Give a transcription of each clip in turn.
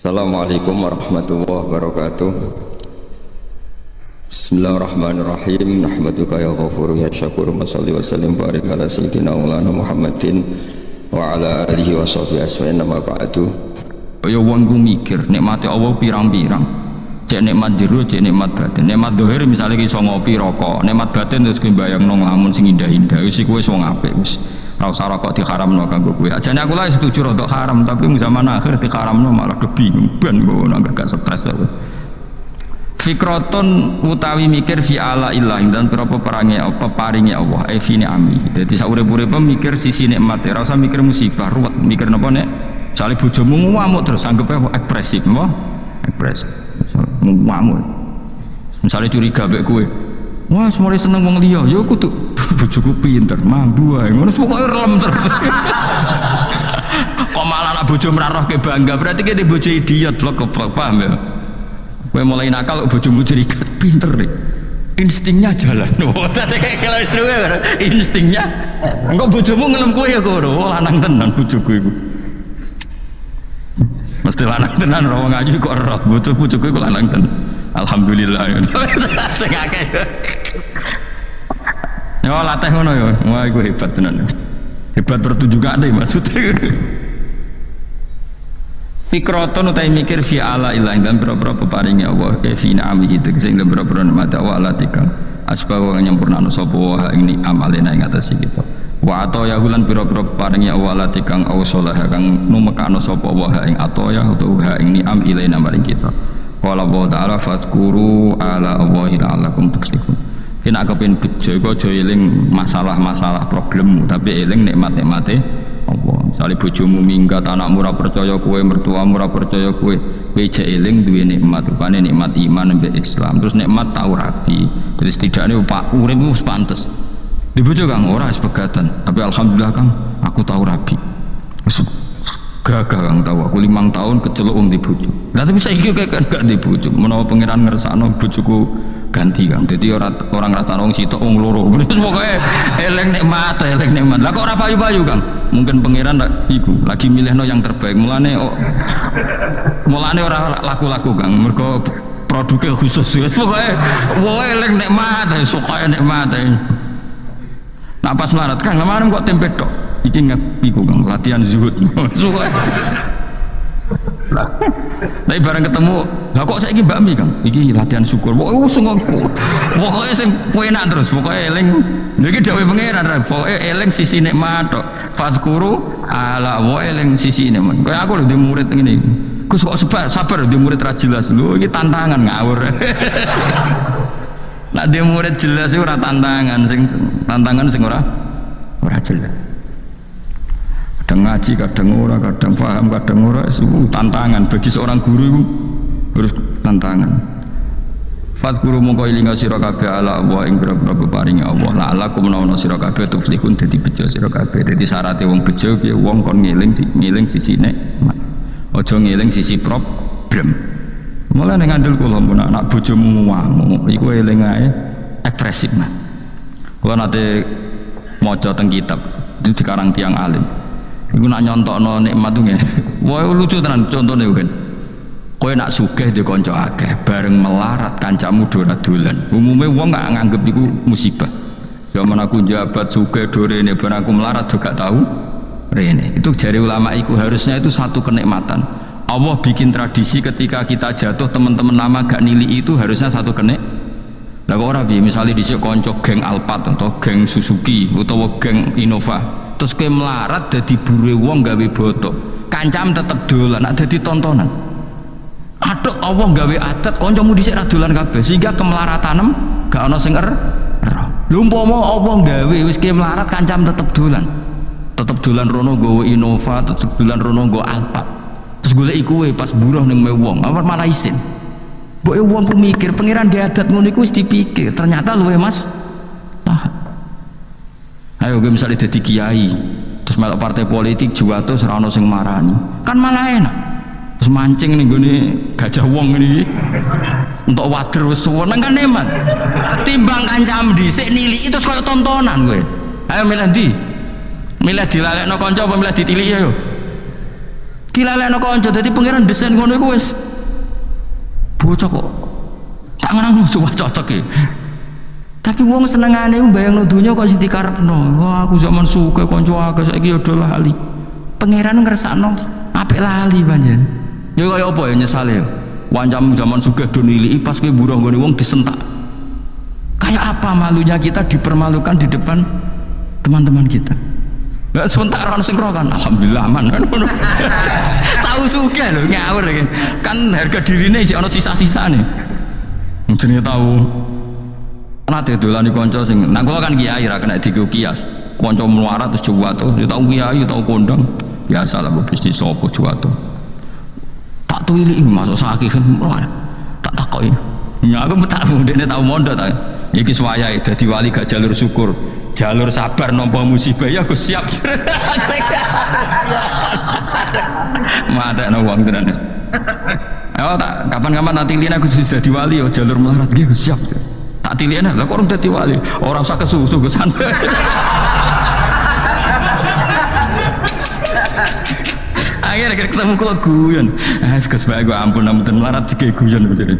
Assalamualaikum warahmatullahi wabarakatuh. Bismillahirrahmanirrahim. Nahmaduka ya ghafur ya syakur. Mashalli wa sallim barik ala sayyidina maulana Muhammadin wa ala alihi wa sahbihi asma'in nama ba'du. Ya wong ku mikir nikmate Allah pirang-pirang. Cek nikmat jero, cek nikmat batin. Nikmat dohir misalnya iso ngopi rokok, nikmat batin terus kowe bayangno nglamun sing indah-indah. Wis iku wis wong apik wis. Ora usah rokok diharamno kanggo kowe. Ajane aku lah setuju rokok haram, tapi zaman akhir diharamno malah bingung ben ngono gak stres kowe. Fikroton utawi mikir fi ala ilah dan berapa peparinge Allah fi ni'ami. Dadi sak urip-uripe mikir sisi nikmat, ora usah mikir musibah, ruwet mikir napa nek sale bojomu ngamuk terus anggepe ekspresif, apa? Ekspresif. Ngamuk. Misalnya curiga mbek kowe. Wah, semare seneng wong liya, ya kudu bojoku pinter, mambu ae. Ngono pokoke relem terus. Kok malah anak bojo merarohke bangga, berarti kita bojo idiot, blok-blok, paham ya? Kowe mulai nakal bojomu curiga, pinter nih. Instingnya jalan. Oh, tadi kalau seru instingnya. Engko bojomu ngelem kowe ya kono, lanang tenan bojoku iku. Mesti lanang tenan ora wong ayu kok roh, bojoku iku lanang tenan. Alhamdulillah. Sing akeh. Ya latih ngono ya. Wah iku hebat tenan. Hebat pertunjukan deh maksudnya. Fikroton utai mikir fi ala ilah dan berapa peparingnya Allah fi na'ami gitu sehingga berapa nikmat wa alatika asbawa nyampurnana sapa wa ing amalena ing atas kita wa atoya bulan berapa peparingnya Allah alatika au salah kang numekano sapa wa ing atoya utawa ing ni'am ilaina maring kita qala wa ta'ala fazkuru ala Allahi la'allakum tuflihun. Kena kepen bejo iku aja eling masalah-masalah problemmu tapi eling nikmat-nikmate Allah. Misalnya bojomu minggat, anakmu ora percaya kowe, mertuamu ora percaya kowe, kowe jek eling duwe nikmat, rupane nikmat iman mbek Islam. Terus nikmat tau rabi. Jadi setidaknya Pak uripmu wis pantes. Di bojo Kang ora sepegatan, tapi alhamdulillah Kang aku tau rabi. Wis gagah Kang tau aku 5 tahun keceluk wong di bojo. Lah tapi saiki kan gak di bojo. Menawa pangeran ngersakno bojoku ganti Kang. Jadi orang ngrasakno wong sitok wong loro. Pokoke eling nikmat. Lah kok ora payu-payu Kang? Mungkin pangeran iku lagi milihno yang terbaik. Mulane ora laku-laku Kang. Mergo produknya khusus. Pokoke eling nikmat, suka nikmat. Nah pas melarat Kang, kemarin kok tempe tok. Iki iku Kang, latihan zuhud. Suka. Tapi bareng ketemu, lah kok saiki bakmi Kang? Iki latihan syukur. Pokoke sungguh. Pokoke sing enak terus, pokoke eling. Niki dawuh pangeran, pokoke eling sisi nikmat tok. Fazkuru ala wa eling sisi nikmat. Kayak aku lho di murid ngene. Gus kok sabar di murid ra jelas. Lho iki tantangan ngawur. Nek di murid jelas iku ora tantangan, sing ora jelas. Kadang ngaji, kadang ora, kadang paham, kadang ora, itu tantangan bagi seorang guru itu harus tantangan. Fadhkuru mongko ilinga sira kabeh ala Allah ing grab-grab paringe Allah. La'allakum menawa sira kabeh tuflihun dadi bejo sira kabeh. Dadi syaraté wong bejo piye wong kon ngeling sisine. Aja ngeling sisi problem. Mulane ngandel kula mun anak bojomu ngamuk iku eling ae ekspresif. Kula nate maca teng kitab itu dikarang tiang alim. Iku nak nyontokno nikmat tuh wah lucu tenan contone kan. Kowe nak sugih di kanca akeh bareng melarat kancamu dolan. Umume wong gak nganggep iku musibah. Zaman aku jabat sugih do rene bareng aku melarat juga tahu rene. Itu jari ulama iku harusnya itu satu kenikmatan. Allah bikin tradisi ketika kita jatuh teman-teman lama gak nili itu harusnya satu kenik. Lah kok ora piye misale dhisik kanca geng Alphard atau geng Suzuki utawa geng Innova terus kowe melarat dadi bure wong gawe botok kancam tetep dolan nak dadi tontonan aduh Allah gawe adat kancamu dhisik ra dolan kabeh sehingga kemelaratanem gak ana sing lho umpama Allah gawe wis kowe melarat kancam tetep dolan rono nggawa Innova tetep dolan rono nggawa Alphard terus golek kowe pas buruh ning wong apa malah isin mbok wong ku mikir pangeran di adat ngono iku wis dipikir ternyata luwe Mas ayo gue misalnya jadi kiai terus melok partai politik juga tuh serano sing marani kan malah enak terus mancing nih gue nih gajah wong ini untuk wader wis suweneng kan eman timbang kancam dhisik nili itu kaya tontonan gue ayo milih ndi milih dilalekno kanca apa milih ditilik ya yo Dilalekno kanca dadi pangeran desain ngono iku wis bocah kok. Tak ngenang cocok e. Tapi wong senengane ku bayangno donya kok sing dikarepno. Wah, aku zaman suka kanca akeh saiki ya do lali. Pangeran ngersakno apik lali panjen. Ya kaya apa ya nyesal ya. Wancam zaman sugih do niliki pas kowe buruh nggone wong disentak. Kayak apa malunya kita dipermalukan di depan teman-teman kita. Nggak sebentar orang sing kan, alhamdulillah aman kan. Tahu sugih lho ngawur kan harga dirine isih ana sisa-sisane. Jenenge tahu. Nate dolani kanca sing nah kula kan kiai ra kena digo kias. Kanca melarat terus juwato, ya tau kiai tau kondang. Biasa lah bisnis sapa juwato. Tak tuwili masuk sakit kan tak takoki. Ya aku tahu dene tau mondok ta. Iki suwayahe dadi wali gak jalur syukur. Jalur sabar nampa musibah ya aku siap. Matekno wong tenan. Oh tak kapan-kapan tak tilin aku dadi wali yo jalur melarat nggih siap. Tak tilin lah kok urung dadi wali. Ora usah kesusu santai. Akhirnya ketemu kula guyon. Gus bae gua ampun ampun melarat dike guyon bener.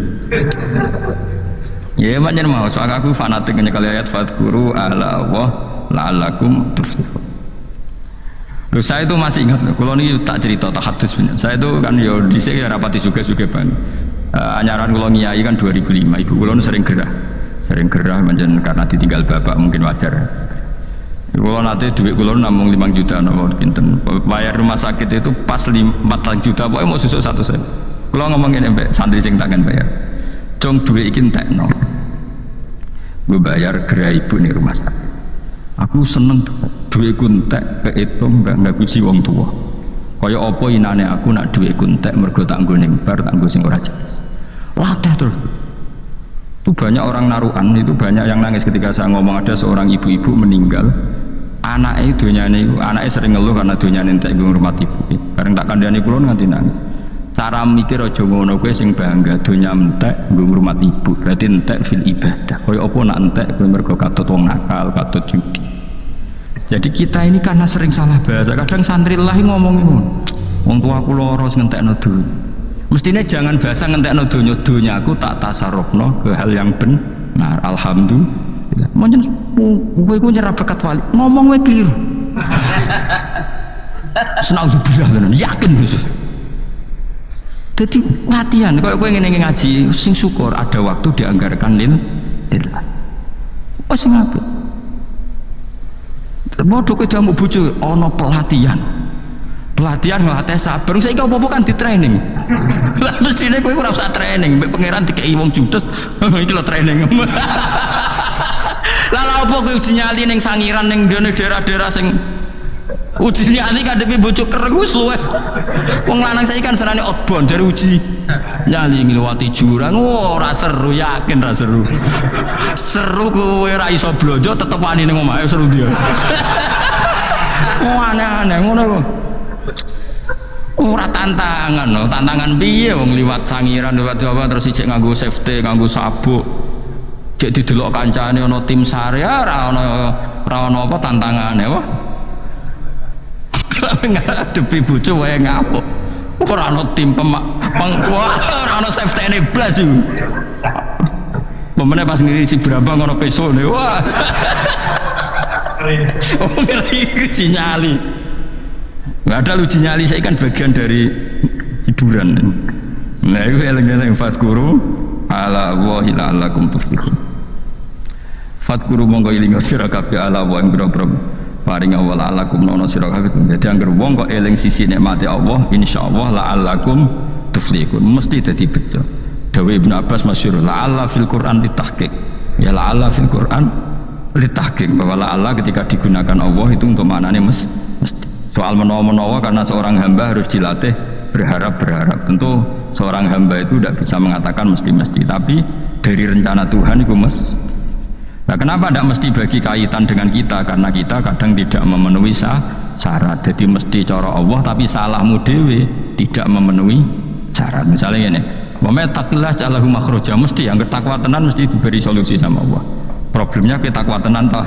Ya pancen mau soal aku fanatik nyekali ayat fadkuru ala Allah la'allakum tuflihun. Loh saya itu masih ingat kalau ini tak cerita tak hadis punya. Saya itu kan yo dhisik ya rapati suge-suge ban. Anyaran kula ngiyai kan 2005. Ibu kula sering gerah. Sering gerah pancen karena ditinggal bapak mungkin wajar. Kula nate duit kula namung 5 juta napa pinten. Bayar rumah sakit itu pas 4 juta pokoke mau susuk 1 sen. Kula ngomongin mbek santri sing tangan bayar. Cung duit iki entekno. Gue bayar gerai ibu nih rumah sakit. Aku seneng duitku entek kehitung nggak kusi wong tua. Kaya apa inane aku nak duitku entek mergo tak nggo ning bar tak nggo sing ora jelas. Latih terus. Itu banyak orang naruhan, itu banyak yang nangis ketika saya ngomong ada seorang ibu-ibu meninggal. Anaknya donyane anaknya sering ngeluh karena donyane entek nggo ngurmat ibu. Bareng tak kandhani kula nganti nangis. Cara mikir aja ngono kowe sing bangga donya entek nggo ngurmat ibu. Berarti entek fil ibadah. Kaya apa nak entek kowe mergo katut wong nakal, katut judi. Jadi kita ini karena sering salah bahasa. Kadang santri lah ngomong ngono. Wong tuaku lara sing ngentekno donya. Mestine jangan bahasa ngentekno donya, donyaku tak tasarrufno ke hal yang benar. Alhamdulillah. Moncen kowe iku nyerah berkat wali. Ngomong wae keliru. Senauzubillah tenan, yakin khusus. Jadi latihan, kalau gue ingin ngaji, sing syukur ada waktu dianggarkan lillah. Oh sing apa? Bodoh kita mau bujuk, ono pelatihan ngelatih sabar. Saya kau apa kan di training. Lah mestinya gue kurang usah training. Pangeran dikei wong judes, itu lo training. Lalu apa gue uji nyali neng sangiran neng daerah-daerah sing uji nyali ngadepi bocok kerengus luwe. Wong lanang saya kan senane outbound dari uji nyali ngliwati jurang. Ora seru, yakin ra seru. Seru kowe ra iso blonjo tetep wani ning omahe seru dia. Aneh-aneh ngono kok. Ora tantangan no, tantangan piye wong liwat sangiran liwat Jawa terus ijek nganggo safety, nganggo sabuk. Cek didelok kancane ana tim SAR ya ra ono apa tantangane apa. Ngadepi bojo wae ngapuk. Ora ana tim ora ana safety-ne blas iku. Pemene pas ngisi berapa ngono pesone. Wah. Oh ngeri uji nyali. Nggak ada uji nyali, saya kan bagian dari hiburan. Nah itu eling-eling fadkuru ala wahi la'allakum tuflihun. Fadkuru monggo iling sira kabeh ala wa ing boro-boro paring awal la'allakum nono sira kabeh. Dadi anggere wong kok eling sisi nikmate Allah, insyaallah la'allakum tuflihun. Mesti dadi bejo. Dawe Ibnu Abbas masyhur la'alla fil Quran ditahqiq. Ya la'alla fil Quran ditahqiq bahwa la'alla ketika digunakan Allah itu untuk maknanya mesti. Soal menawa-menawa karena seorang hamba harus dilatih berharap-berharap. Tentu seorang hamba itu tidak bisa mengatakan mesti-mesti, tapi dari rencana Tuhan itu mesti. Nah kenapa tidak mesti bagi kaitan dengan kita? Karena kita kadang tidak memenuhi syarat. Jadi mesti cara Allah, tapi salahmu dewe tidak memenuhi syarat. Misalnya ini, wa taqillah ja'alahu makhraja, mesti yang takwa tenan mesti diberi solusi sama Allah. Problemnya kita takwa tenan toh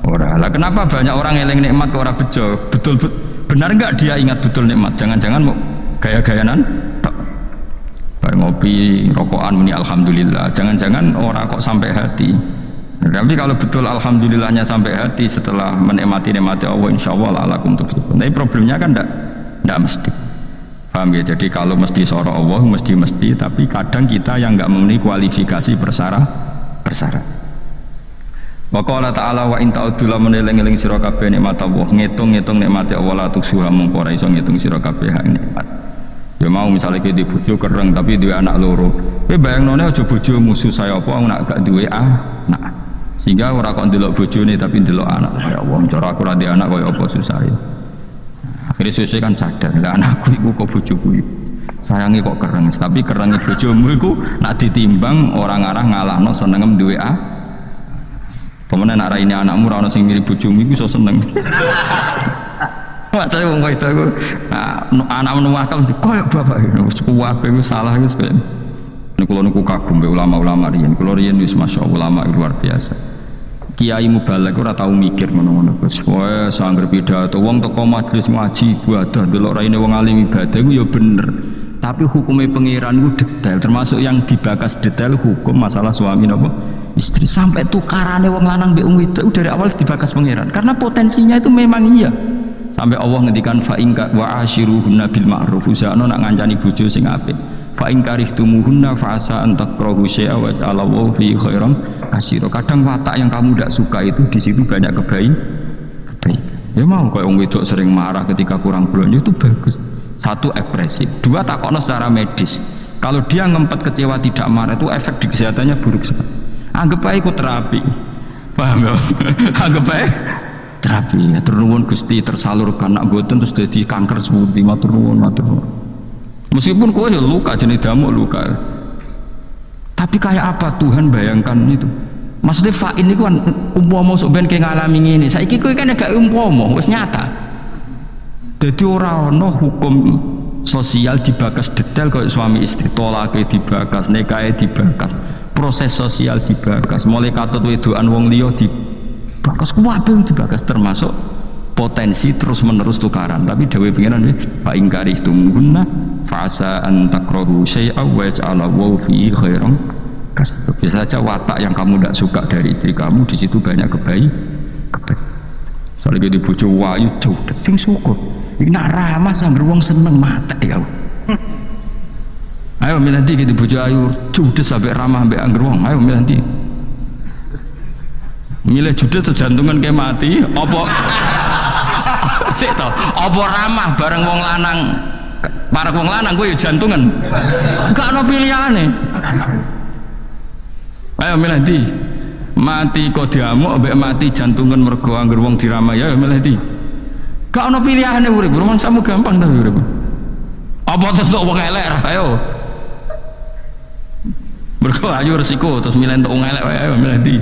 ora. Lah kenapa banyak orang eling nikmat kok ora bejo? Betul benar enggak dia ingat betul nikmat? Jangan-jangan gaya-gayanan tok. Bareng ngopi, rokokan muni alhamdulillah. Jangan-jangan orang kok sampai hati. Nah, tapi kalau betul alhamdulillahnya sampai hati setelah menikmati Allah, insyaallah la'alakum tuflihun. Tapi problemnya kan enggak mesti. Paham ya? Jadi kalau mesti soro Allah mesti, tapi kadang kita yang enggak memenuhi kualifikasi persyarat. Wa qala ta'ala wa in ta'uddu lamun eling-eling sira kabeh nikmat Allah, ngitung-ngitung nikmate Allah la tuksuha mung ora iso ngitung sira kabeh nikmat. Ya mau misalnya kita di bojo kereng tapi duwe anak loro. Kowe bayangnone aja bojo musuh saya apa nak gak duwe anak. Sehingga ora kok ndelok bojone tapi ndelok anak. Ya Allah, cara aku ra duwe anak kaya apa susah ya. Akhirnya sesuai kan sadar, lah anakku iku kok bojoku iku. Sayangi kok kereng, tapi kerenge bojomu iku nak ditimbang orang arah ngalahno senengem duwe Pemenang nak raine anakmu ora ono sing mirip bojomu iku iso seneng. Mak saya wong itu aku anak menuakal koyo bapak wis kuwabe wis salah wis ben. Kula niku kagum be ulama-ulama riyen. Kula riyen wis masyaallah ulama luar biasa. Kiai mubalek ora tau mikir ngono-ngono. Wes sangger pidato wong teko majelis ngaji ibadah delok raine wong alim ibadah iku ya bener. Tapi hukumnya pangeran itu detail, termasuk yang dibakas detail hukum masalah suami napa istri. Sampai tukarane wong lanang mbek wong wedok dari awal dibakas pangeran. Karena potensinya itu memang iya. Sampai Allah ngendikan fa in wa ashiruhunna bil ma'ruf, usahana nak ngancani bojo sing apik. Fa in karihtumuhunna fa asa an takrahu syai'a wa ja'alallahu fi khairan katsira. Kadang watak yang kamu tidak suka itu di situ banyak kebaikan. Ya mau kayak wong wedok sering marah ketika kurang belanja itu bagus. Satu ekspresif, dua takokno secara medis. Kalau dia ngempet kecewa tidak marah itu efek di kesehatannya buruk sekali. Anggap aja ikut terapi, paham ya? Anggap aja terapi, ya turun Gusti tersalurkan nak boten terus jadi kanker semuti, matur nuwun. Meskipun kowe ya luka jenis damuk luka, tapi kayak apa Tuhan bayangkan itu? Maksudnya fa'in itu kan umpama sok ben kayak ngalami ini. Saiki kowe kan gak umpama, wis nyata. Jadi orang no hukum sosial dibakas detail kayak suami istri, tolaknya dibakas, nikahnya dibakas, proses sosial dibakas, mulai katut wedoan wong liya dibakas, kabeh dibakas, termasuk potensi terus menerus tukaran. Tapi dawuh pengiran fa in karihtumuhunna fa asa an takrahu syai'a wa ja'alallahu fihi khairan katsira. Bisa saja watak yang kamu tidak suka dari istri kamu di situ banyak kebaikan. Soalnya di bojo wayu jauh deting syukur. Iki nak ramah sampe wong seneng mate ya. Ayo milih ndi gitu bojo ayu judes sampai ramah ambek angger wong. Ayo milih ndi. Milih judes jantungan kayak mati apa sik to apa ramah bareng wong lanang para wong lanang kowe ya jantungan. Gak ono pilihane. Ayo milih ndi. Mati kok diamuk ambek mati jantungan mergo angger wong diramah ya milih ndi. Gak ono pilihane urip, rumangsamu gampang ta urip. Apa terus nek wong elek ra ayo. Mergo ayo resiko terus milih entuk wong elek wae ayo milih ndi.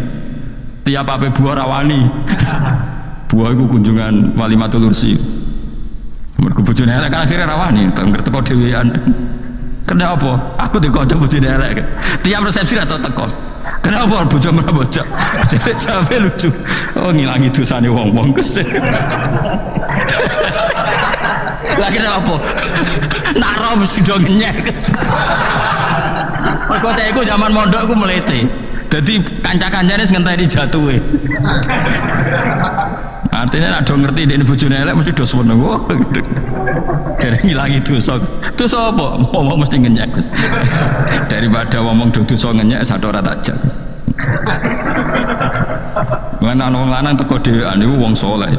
Tiap ape buah rawani. Buah iku kunjungan Walimatul Ursi. Mergo bojone elek kan akhire rawani, teko dhewean. Kena apa? Aku dikonco bojone elek. Tiap resepsi atau teko. Kenapa bojo merabojak? Jadi lucu. Oh ngilangi dosane wong-wong kesel. Lagi apa? Nak roh mesti do ngenyek. Mergo teku zaman mondok aku melete. Dadi kanca-kancane sing ngenteni jatuhe. Artinya nak do ngerti dene bojone elek mesti do seneng. Wah. Kira ngilangi dosa. Dosa apa? Ngomong mesti ngenyek. Daripada ngomong dosa ngenyek sadar ora tajak. Lanang lanang teko dhewean niku wong saleh.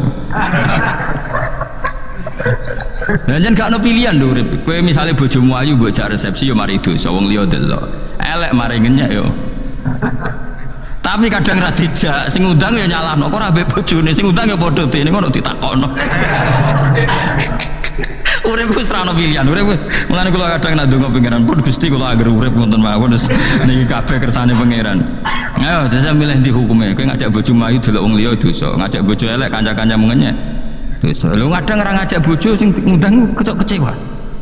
Lah jan gak ono pilihan lho urip. Kowe misale bojomu ayu mbok jak resepsi yo mari dosa wong liya delok. Elek mari ngenyek yo. Tapi kadang ra dijak, sing ngundang ya nyalahno, kok ora mbek bojone, sing ngundang ya padha dene ngono ditakokno. Urip wis ra ono pilihan, urip wis. Mulane kula kadang nak ndonga pangeran pun Gusti kula anggere urip ngoten mawon wis niki kabeh kersane pangeran. Ayo jasa milih ndi hukume, kowe ngajak bojo ayu delok wong liya dosa, ngajak bojo elek kanca-kancamu ngenyek. Dosa. Lho kadang ora ngajak bojo sing ngundang ketok kecewa.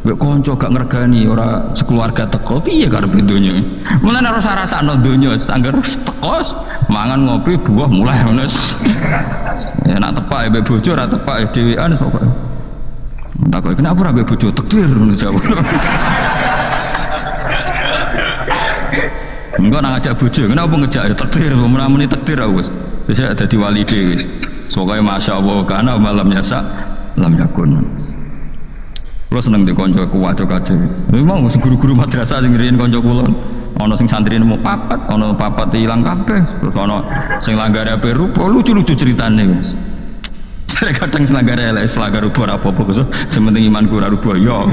Mbek kanca gak ngregani ora sekeluarga teko piye karepe donya. Mulane ora rasakno donya sangger teko mangan ngopi buah mulai ngono. Ya nak tepak mbek bojo ora tepak dhewean pokoke. Takut kenapa rabe bojo takdir ngono jawab. Enggak nak ngajak bojo, kenapa ngejak ya takdir, muni takdir aku. Bisa dadi wali dhewe. Pokoke masyaallah kana malam yasa lam yakun. Kulo seneng di kanca kuat kacau. Memang guru-guru madrasah sing riyen kanca kula. Ana sing santri nemu papat, ana papat ilang kabeh, terus ana sing langgare ape rupa lucu-lucu ceritane. Saya kadang selanggar elek, selanggar rupa apa-apa, sing penting imanku ora rupa yo.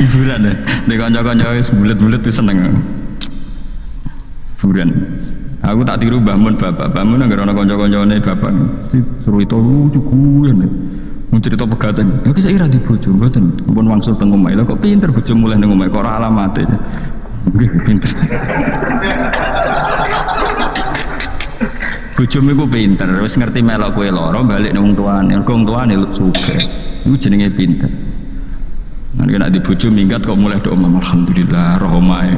Hiburan ya, di kanca-kanca wis bulet-bulet seneng. Hiburan. Aku tak tiru bangun bapak, bangun agar ana kanca-kancane bapak suruh itu lucu guyon. Mau cerita pegatan, ya saya ira di bojo, mboten. Pun wangsul teng omah, lha kok pinter bojo mulai nang omah kok ora alamate. Nggih pinter. Bojomu iku pinter, wis ngerti melok kowe lara balik nang wong tuane. Wong tuane sugih. Iku jenenge pinter. Nek di bojo minggat kok mulai do omah alhamdulillah rohmae.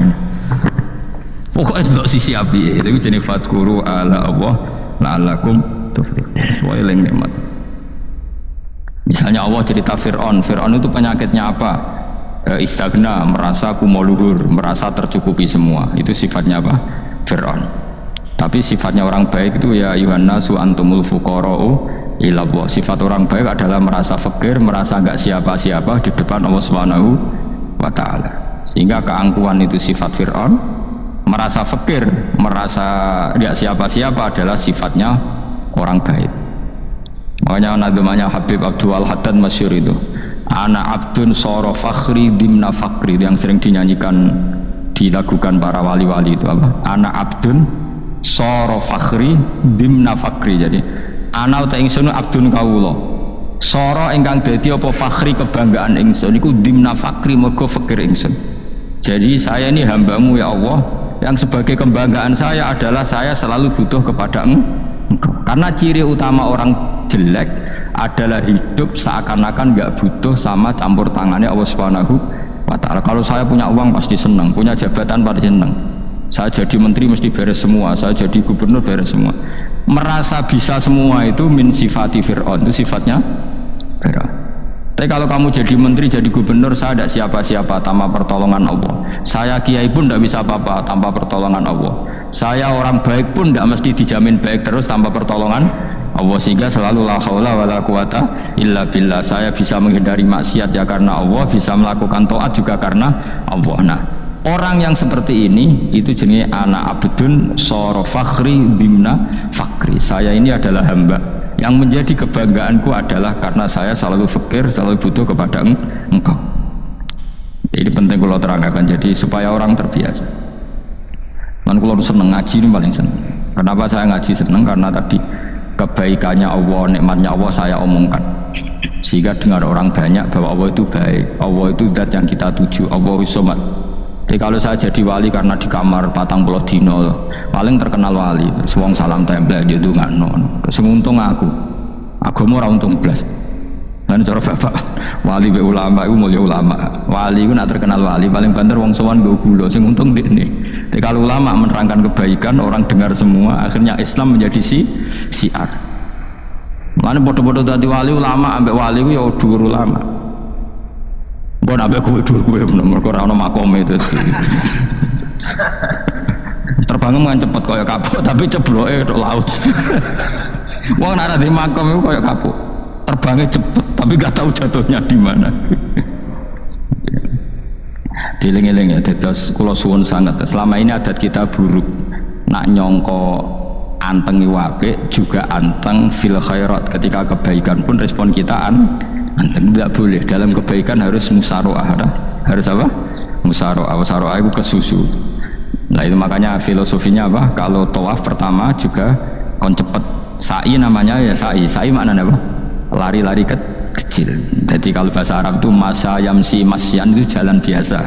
Pokoknya untuk sisi api itu jenis fatkuru ala Allah la'alakum tuflihun. Soalnya yang nikmat. Misalnya Allah cerita Fir'aun itu penyakitnya apa? Istagna, merasa kumoluhur, merasa tercukupi semua. Itu sifatnya apa? Fir'aun. Tapi sifatnya orang baik itu ya Yuhannasu antumul fuqara'u ila Allah. Sifat orang baik adalah merasa fakir, merasa enggak siapa-siapa di depan Allah Subhanahu wa ta'ala. Sehingga keangkuhan itu sifat Fir'aun. Merasa fakir, merasa tidak siapa-siapa adalah sifatnya orang baik. Makanya nadumanya Habib Abdul Haddad masyhur itu. Ana abdun soro fakhri dimna fakri, yang sering dinyanyikan, dilakukan para wali-wali itu apa? Ana abdun soro fakhri dimna fakri. Jadi ana uta ingsun abdun kawula. Soro ingkang dadi apa fakhri kebanggaan ingsun iku dimna fakri mergo fakir ingsun. Jadi saya ini hambamu ya Allah, yang sebagai kebanggaan saya adalah saya selalu butuh kepada Engkau. Karena ciri utama orang jelek adalah hidup seakan-akan nggak butuh sama campur tangannya Allah Subhanahu wa ta'ala. Kalau saya punya uang pasti senang, punya jabatan pasti senang. Saya jadi menteri mesti beres semua, saya jadi gubernur beres semua. Merasa bisa semua itu min sifati Fir'aun, itu sifatnya Fir'aun. Tapi kalau kamu jadi menteri, jadi gubernur, saya tidak siapa-siapa tanpa pertolongan Allah. Saya kiai pun tidak bisa apa-apa tanpa pertolongan Allah. Saya orang baik pun tidak mesti dijamin baik terus tanpa pertolongan Allah. Sehingga selalu la haula wala quwata illa billah. Saya bisa menghindari maksiat ya karena Allah, bisa melakukan taat juga karena Allah. Nah, orang yang seperti ini itu jenis anak abdun soro fakhri dimna fakri. Saya ini adalah hamba yang menjadi kebanggaanku adalah karena saya selalu fakir, selalu butuh kepada Engkau. Ini penting kalau terangkan, jadi supaya orang terbiasa. Man kalau seneng ngaji ini paling seneng. Kenapa saya ngaji seneng? Karena tadi kebaikannya Allah, nikmatnya Allah saya omongkan, sehingga dengar orang banyak bahwa Allah itu baik, Allah itu zat yang kita tuju, Allahu Somad. Jadi kalau saya jadi wali karena di kamar patang puluh dino paling terkenal wali, wong salam tempel gitu nggak non, kesemuntung aku mau untung belas. Dan cara bapak wali be ulama itu mulia ulama, wali itu nak terkenal wali paling banter wong sowan go gula, sing untung ini. Jadi kalau ulama menerangkan kebaikan orang dengar semua, akhirnya Islam menjadi siar. Mana bodoh-bodoh tadi wali ulama ambek wali itu ya dhuwur ulama. Mbok ambek kowe dhuwur kowe mergo ora ono makom itu. Terbangem kan cepet kaya kapuk tapi cebloke tok laut. Wong nek ora di makom iku kaya kapuk. Terbangnya cepet tapi gak tahu jatuhnya di mana. Dieling-eling ya, terus kula suwun sangat. Selama ini adat kita buruk. Nak nyongko anteng apik juga anteng fil khairat. Ketika kebaikan pun respon kita anteng, tidak boleh. Dalam kebaikan harus musaroah. Harus apa? Musaroah. Musaroah itu kesusu. Nah itu makanya filosofinya apa? Kalau tawaf pertama juga kon cepet. Sa'i namanya ya sa'i. Sa'i maknanya apa? Lari-lari kecil. Jadi kalau bahasa Arab itu masa yamsi masyan itu jalan biasa.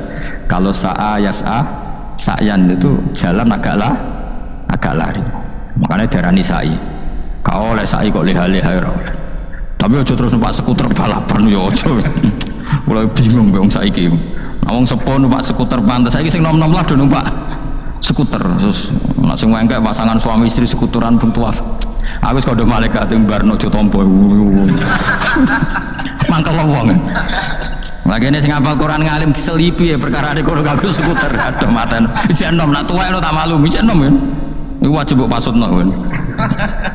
Kalau sa'a yas'a sa'yan itu jalan agak lari. Makanya darani sa'i. Kau oleh sa'i kok leha-leha. Tapi ojo terus numpak skuter balapan ya ojo. Mulai bingung wong saiki. Wong sepo numpak skuter pantes saiki sing nom-nom lah do numpak skuter terus langsung engkek pasangan suami istri skuteran pun tuaf. Aku wis kodho malaikat barno aja tampa. Mangkel wong. Lagene sing hafal Quran ngalim diselipi ya perkara nek kono aku skuter aduh maten. Ijek enom nak tuwek tak malu, ijek enom ya. Iku wajib mbok pasutno kan.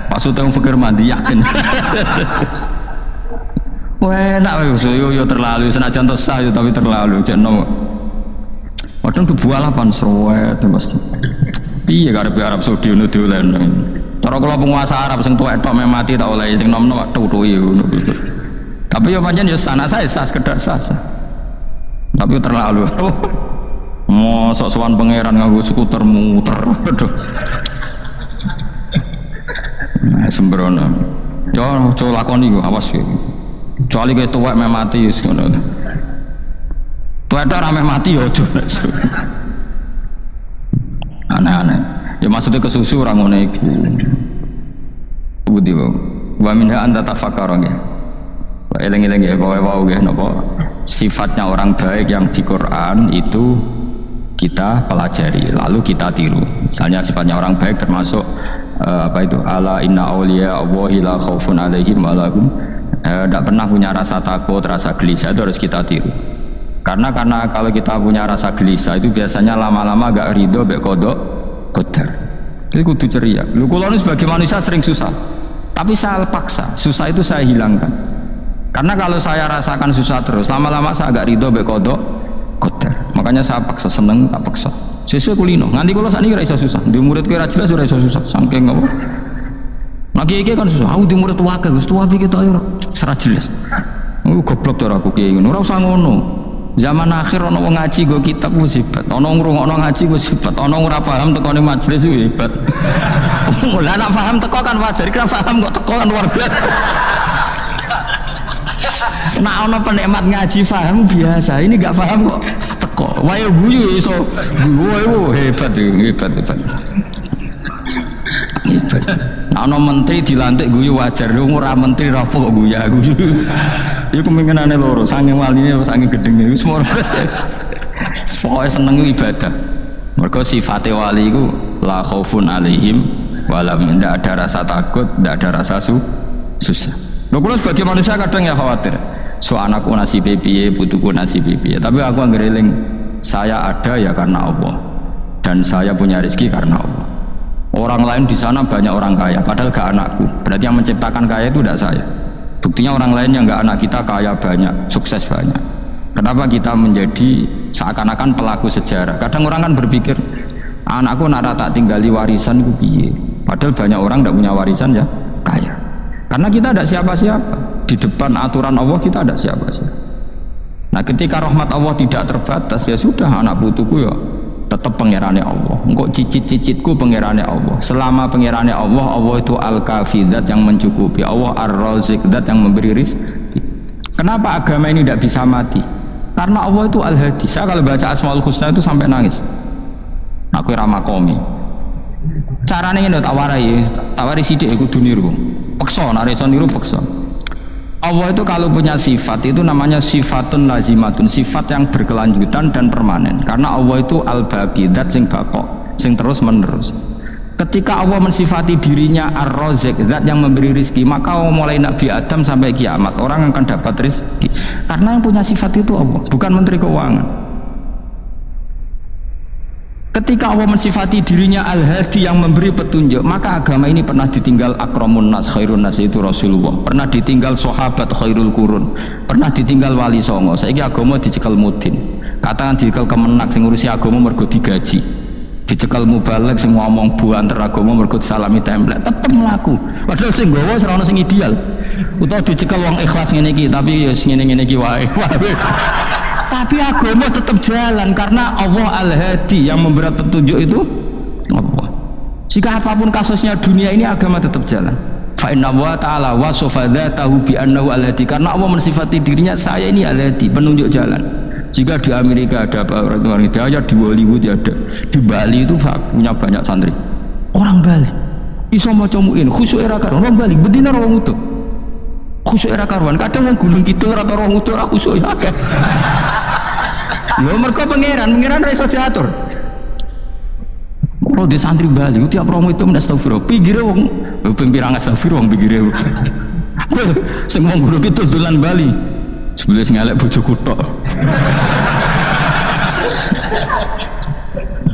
Pasute wong fikir mandi yakin. Wah, enak yo terlalu senajan to sah tapi terlalu ijek enom. Padahal bualapan sruwet Mas. Piye karepe Arab Saudi ngono dolen. Cara kula penguasa Arab sing tuwek tok mati tak oleh sing nom-nom tutuki ngono. Tapi yo pancen yo sana saya sah sekedar sah. Tapi terlalu. Mosok sowan pangeran nganggo skuter muter. Aduh. Nah, sembrono. Yo coba lakoni ku awas iki. Kecuali kowe tuwek mati wis ngono. Tuwek tok rame mati yo aja. Aneh-aneh. Ya maksudnya kesusu orang ngono iku. Budi wa minha anta tafakkara nggih. Wa eling-eling ya wae nggih napa sifatnya orang baik yang di Quran itu kita pelajari lalu kita tiru. Misalnya sifatnya orang baik termasuk apa itu ala inna auliya Allahi la khaufun alaihim wa lahum tidak pernah punya rasa takut, rasa gelisah, itu harus kita tiru. Karena kalau kita punya rasa gelisah itu biasanya lama-lama agak ridho mbek kodok qadar. Jadi kudu ceria. Lu kula sebagai manusia sering susah. Tapi saya paksa, susah itu saya hilangkan. Karena kalau saya rasakan susah terus, lama-lama saya agak ridho mbek kodok qadar. Makanya saya paksa seneng, tak paksa. Sesuai kulino. Nganti kula sakniki ora iso susah. Di muridku ora jelas ora iso susah. Saking apa? Lagi iki kan susah. Aku di murid wae Gus, tuwa iki tok ora jelas. Goblok cara aku kiai ngono. Ora usah ngono. Zaman akhir ana wong ngaji go kitab wis hebat. Ana ngrungokno ngaji wis hebat. Ana ora paham tekone majelis wis hebat. Lah nek paham teko kan wajar, kira paham kok teko kan luar biasa. Nek ana penikmat ngaji paham biasa, ini enggak paham kok teko. Wae guyu iso. Guyu hebat. Ana menteri dilantik guyu wajar, ora menteri rapo kok guyu. Iku kemungkinane loro, saking waline saking gedenge wis moro. Pokoke seneng ibadah. Mergo sifate wali iku la khaufun alaihim walam, ndak ada rasa takut, ndak ada rasa susah. Lho kula sebagai manusia kadang ya khawatir. So anakku nasibe piye, putuku nasibe piye. Tapi aku anggereling saya ada ya karena Allah. Dan saya punya rezeki karena Allah. Orang lain di sana banyak orang kaya, padahal gak anakku. Berarti yang menciptakan kaya itu tidak saya. Buktinya orang lain yang gak anak kita kaya banyak, sukses banyak. Kenapa kita menjadi seakan-akan pelaku sejarah? Kadang orang kan berpikir, anakku nak tak tinggali warisan ku piye. Padahal banyak orang tidak punya warisan ya kaya. Karena kita ada siapa-siapa. Di depan aturan Allah kita ada siapa-siapa. Nah ketika rahmat Allah tidak terbatas, ya sudah anak putuku ya tetap pengirannya Allah. Engkau cicit-cicitku pengirannya Allah. Selama pengirannya Allah, Allah itu al-kafi, zat yang mencukupi. Allah ar-razik, zat yang memberi rizki. Kenapa agama ini tidak bisa mati? Karena Allah itu al-hadi. Saya kalau baca Asmaul Husna itu sampai nangis. Aku ramakomi. Caranya ini tawari sidik aku duniru. Peksa, nareson niru peksa. Allah itu kalau punya sifat itu namanya sifatun lazimatun, sifat yang berkelanjutan dan permanen. Karena Allah itu al-baqi, zat sing baqo, sing terus menerus. Ketika Allah mensifati dirinya ar-razik, zat yang memberi rizki, maka mulai Nabi Adam sampai kiamat orang akan dapat rizki. Karena yang punya sifat itu Allah, bukan menteri keuangan. Ketika Allah mensifati dirinya al-hadi yang memberi petunjuk, maka agama ini pernah ditinggal akramun nas, khairun nas itu Rasulullah, pernah ditinggal sahabat khairul qurun, pernah ditinggal wali songo. Saiki agama dicekel mudin, katakan dicekel kemenak sing ngurusi agama mergo digaji, dicekel mubalek sing ngomong buanter agama mergo salami template, tetep mlaku. Padahal sing nggawa ora ono sing ideal. Utawa dicekel wong ikhlas ngene iki, tapi ya ngene-ngene iki wae. Tapi agama tetap jalan karena Allah al-hadi yang memberi petunjuk itu Allah. Jika apapun kasusnya dunia ini agama tetap jalan. Fa inna wa ta'ala wasafa dzatahu bi annahu al-hadi, karena Allah mensifati dirinya saya ini al-hadi, penunjuk jalan. Jika di Amerika ada orang hidayah, di Hollywood ada, di Bali itu punya banyak santri. Orang Bali iso maca muin khusyuk era karuan, orang Bali bedina ora wong utuh. Khusyuk era karuan, kadang wong gulung kidul ora karo wong utuh ora khusyuk ya akeh. Lho mergo pangeran ora iso diatur. Kalau di santri Bali tiap romo itu astagfirullah, pinggire wong ping pirang astagfir wong pikire. Kowe sing wong guru ki dolan Bali. Sebelum sing elek bojoku tok.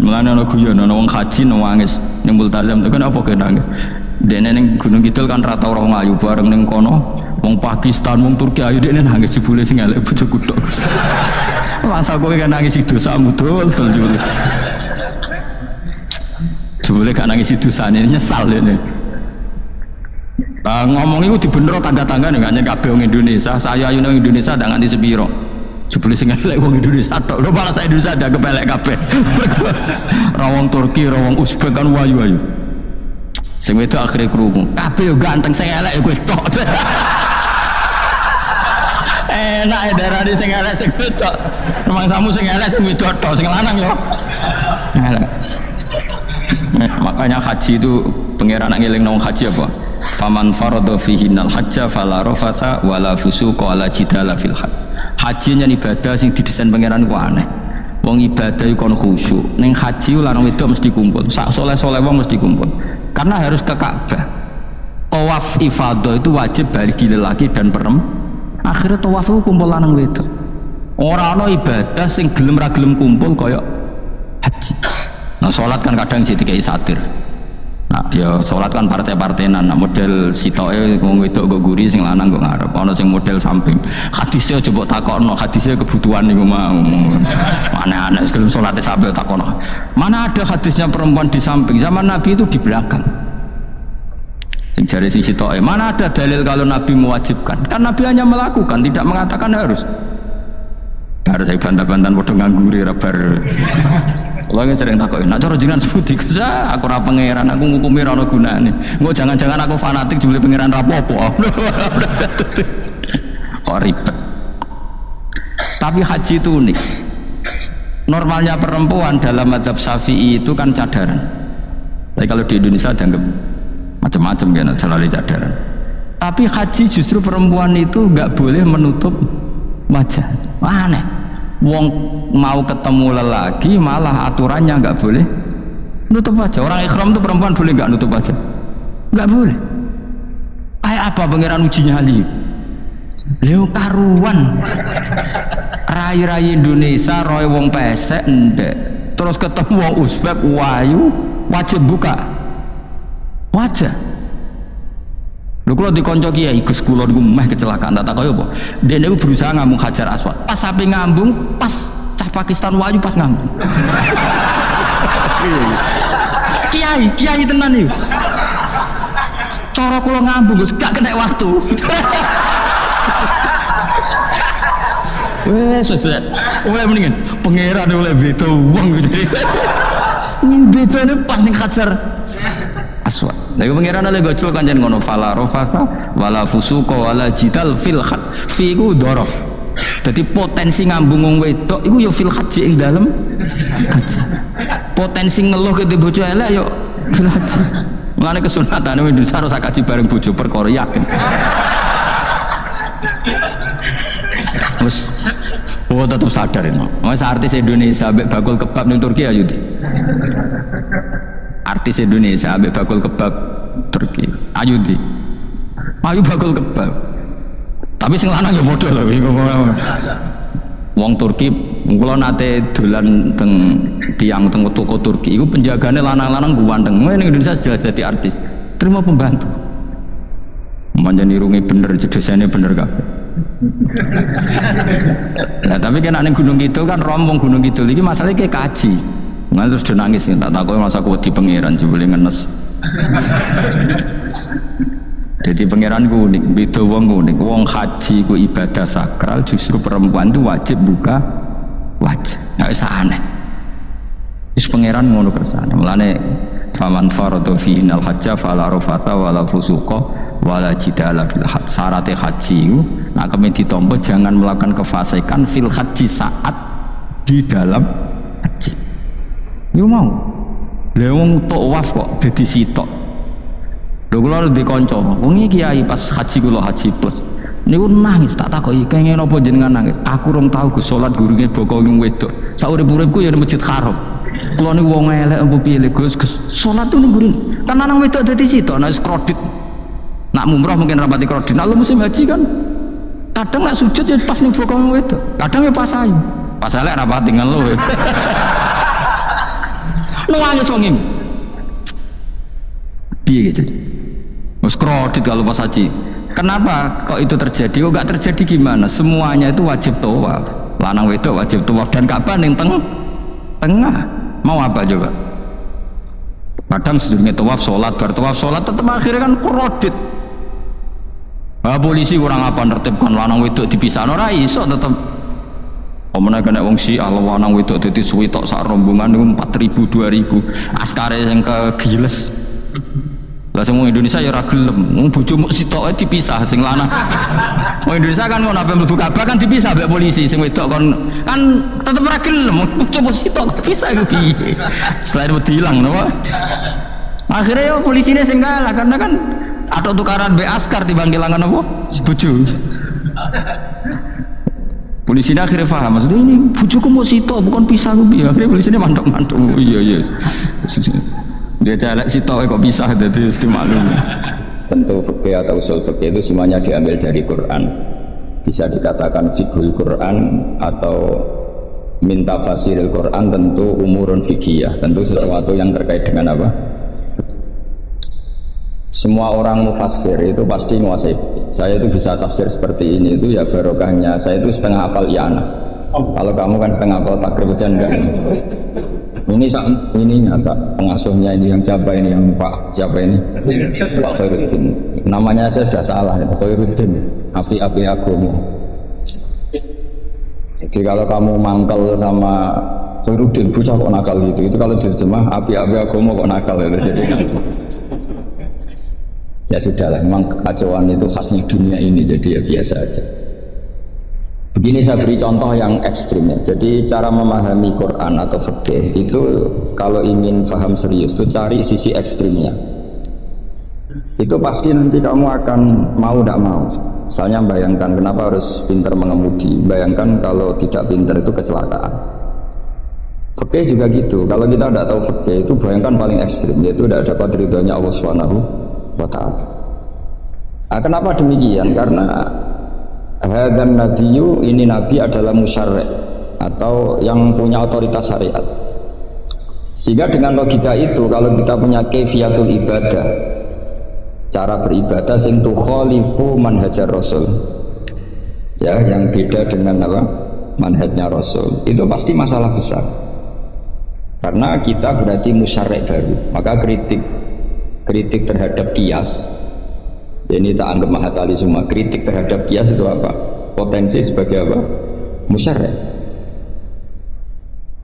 Mulane ana guyon ana wong haji nangis ning Multazam itu kan apa kene nangis. Dene ning Gunung Kidul kan rata ora wong ayu bareng ning kono wong Pakistan wong Turki ayu dene nangis jebule sing elek bojoku tok. Masa kowe kan nangis dosamu dol jebule. Jebule kan nangis dosane nyesal dene. Ngomong itu dibenero tangga-tangga nih kan kabeh wong Indonesia, saya ayu nang Indonesia ndak nganti sepiro. Jebule sing elek wong Indonesia tok. Lho malah saya Indonesia ada kepelek kabeh. Ra wong Turki, ra wong Uzbek kan wayu-wayu. Sing wedok akhire krungu. Kabeh yo ganteng sing elek kowe tok. Enak e darane sing elek sing wedok. Rumangsamu sing elek sing wedok tok, sing lanang yo. Elek. Makanya haji itu pangeran ngeling nang haji apa? Faman farada fihinnal hajja fala rafatha wala fusuqa wala jidala fil hajj. Haji nya ibadah sing didesain pangeran ku aneh. Wong ibadah iku kon khusyuk. Ning haji lanang wedok mesti kumpul. Sak soleh-soleh wong mesti kumpul. Karena harus ke Ka'bah. Tawaf ifadah itu wajib bagi lelaki dan perempuan. Akhirnya tawaf itu kumpul lanang wedok. Ora ana ibadah sing gelem ra gelem kumpul kaya haji. Nah, sholat kan kadang jadi kayak satir. Nah, ya sholat kan partai-partainan. Nah, model sitoke wong wedok go guri sing lanang go ngarep. Ana sing model samping. Hadisnya coba takokno, hadisnya kebutuhan niku mau. Aneh-aneh sebelum sholatnya sampai takokno. Mana ada hadisnya perempuan di samping? Zaman Nabi itu di belakang. Sing jare sing sitoke, mana ada dalil kalau Nabi mewajibkan? Kan Nabi hanya melakukan, tidak mengatakan harus. Harus saya bantah-bantahan padha ngangguri ra bar. Kalau yang sering takut, nak cara jenengan sebuti, aku ora pangeran, aku ngukumi ora ono gunane. Engko jangan-jangan aku fanatik jebule pangeran rapopo. Kok ribet. Tapi haji itu unik. Normalnya perempuan dalam mazhab Syafi'i itu kan cadaran. Tapi kalau di Indonesia dianggap macam-macam kan, terlalu cadaran. Tapi haji justru perempuan itu nggak boleh menutup wajah. Aneh. Wong mau ketemu lelaki malah aturannya nggak boleh nutup wajah. Orang ikhram itu perempuan boleh nggak nutup wajah? Nggak boleh. Kayak apa pangeran uji nyali? Leo karuan. Rai-rai Indonesia roy wong pesek ndek. Terus ketemu wong Uzbek wayu wajib buka wajah. Lho kula dikonco kiai Gus kula niku meh kecelakaan tak kaya apa. Dene niku berusaha ngambung Hajar Aswad. Pas sampe ngambung, pas cah Pakistan wayu pas ngambung. Kiai tenan iki. Cara kula ngambung Gus gak kena waktu. Wes oleh mendingan pangeran oleh beda wong gitu. Ning bedane pas ning Hajar Aswad. Lagi pangeran oleh gocul kanjen ngono fala rofasa wala fusuqa wala jidal fil had. Fi ku dhorof. Jadi potensi ngambung wong wedok iku ya fil haji ing dalem haji. Potensi ngeluh ke bojo elek ya fil haji. Mulane kesunatan Indonesia harus kaji bareng bojo perkara yakin. Wes tetap sadar ini. Mas artis Indonesia ambek bakul kebab ning Turki ayo di. Artis Indonesia ambek bakul kebab Turki. Ayo di. Ayo bakul kebab. Tapi sing lanang ya padha lho iki. Wong Turki kula nate dolan teng tiang teng toko Turki iku penjagane lanang-lanang guwandeng. Ning Indonesia jelas dadi artis. Terima pembantu. Manjan irungi bener, jedesane bener kabeh. Nah, tapi kan ning Gunung Kidul kan rombong Gunung Kidul iki masalahnya kayak kaji. Ngan terus do nangis tak takoki masa aku wedi pangeran jebule ngenes. Jadi pangeran ku unik, beda wong unik. Wong haji ku ibadah sakral, justru perempuan itu wajib buka wajah. Nggak bisa aneh. Terus pangeran ngono kersane. Mulane faman faradu fi innal hajja fala rafatha wala fusuqa wala jidala fil hajj. Syarat haji itu nah kami ditompo jangan melakukan kefasikan fil haji saat di dalam haji. Yo mau. Lha wong tawaf kok dadi sitok. Lho kula ndek kanca, wong iki kiai pas haji kula haji plus. Niku nangis tak takoki kenging napa jenengan nangis. Aku rong tau Gus salat gurunge boko wong wedok. Sak urip-uripku ya di Masjid Haram. Kalau nih wong elek apa pilih Gus, sholat tuh nungguin. Kan anak wedok dadi sitok, nek kredit. Nak mumrah mungkin rapati kredit. Nah lu musim haji kan, kadang nak sujud ya pas nih bokong wedok, kadang ya pas ayu. Pas elek rapati ngeluh. Nangis wong iki. Piye gitu? Mas kredit kalau pas haji. Kenapa kok itu terjadi? Oh enggak terjadi gimana? Semuanya itu wajib tawaf. Lanang wedok wajib tawaf dan Ka'bah ning tengah. Mau apa coba? Kadang sedurunge tawaf salat, bar tawaf salat tetep akhirnya kan kredit. Nah, polisi kurang apa nertibkan lanang wedok dipisah ora iso tetep. Omene kena wong Syiah lanang wedok dadi suwi tok sak rombongan niku 4000 2000. Askare sing kegiles. Lah semua Indonesia ya ora gelem. Wong bojomu sitoke dipisah sing lanang. Wong Indonesia kan ngono ape mlebu Ka'bah kan dipisah mbek polisi sing wedok kan tetep ora gelem. Bojomu sitok dipisah iku piye? Selain wedi ilang napa? Akhirnya ya polisine sing kalah karena kan atau tukaran mbek askar timbang kelangan apa? Bojo. Polisinya akhirnya paham maksudnya ini bojoku mau sitok bukan pisah ku piye. Akhirnya polisinya mantuk-mantuk. Iya. Dia jalan sitok kok pisah jadi maklum. Tentu fikih atau usul fikih itu semuanya diambil dari Quran. Bisa dikatakan fiqhul Quran atau minta fasiril Quran, tentu umurun fikih, tentu sesuatu yang terkait dengan apa? Semua orang mufassir itu pasti menguasai fikih. Saya itu bisa tafsir seperti ini itu ya barokahnya. Saya itu setengah hafal i'anah. Kalau kamu kan setengah hafal takrib aja enggak. Ini pengasuhnya ini yang siapa ini, yang Pak siapa ini? Pak Khairuddin. Namanya aja sudah salah, Pak Khairuddin. Api-api agama. Jadi kalau kamu mangkel sama Khairuddin, bocah kok nakal gitu. Itu kalau diterjemah api-api agama kok nakal gitu. Jadi ya sudahlah, memang kekacauan itu khasnya dunia ini, jadi ya biasa aja. Begini saya beri contoh yang ekstrim ya. Jadi cara memahami Quran atau fikih itu kalau ingin paham serius itu cari sisi ekstrimnya. Itu pasti nanti kamu akan mau tidak mau. Misalnya bayangkan kenapa harus pintar mengemudi. Bayangkan kalau tidak pintar itu kecelakaan. Fikih juga gitu. Kalau kita tidak tahu fikih itu bayangkan paling ekstrim, yaitu tidak dapat ridhonya Allah Subhanahu wa ta'ala. Nah, kenapa demikian? Karena hadan nabiyyu, ini nabi adalah musyarri' atau yang punya otoritas syariat. Sehingga dengan logika itu kalau kita punya kaifiyatul ibadah, cara beribadah sing tukhalifu manhajar rasul, ya yang beda dengan apa? Manhajnya rasul, itu pasti masalah besar. Karena kita berarti musyarri' baru, maka kritik terhadap kias, ini tak anggap mahatali semua. Kritik terhadap kias itu apa? Potensi sebagai apa? Musyarri'.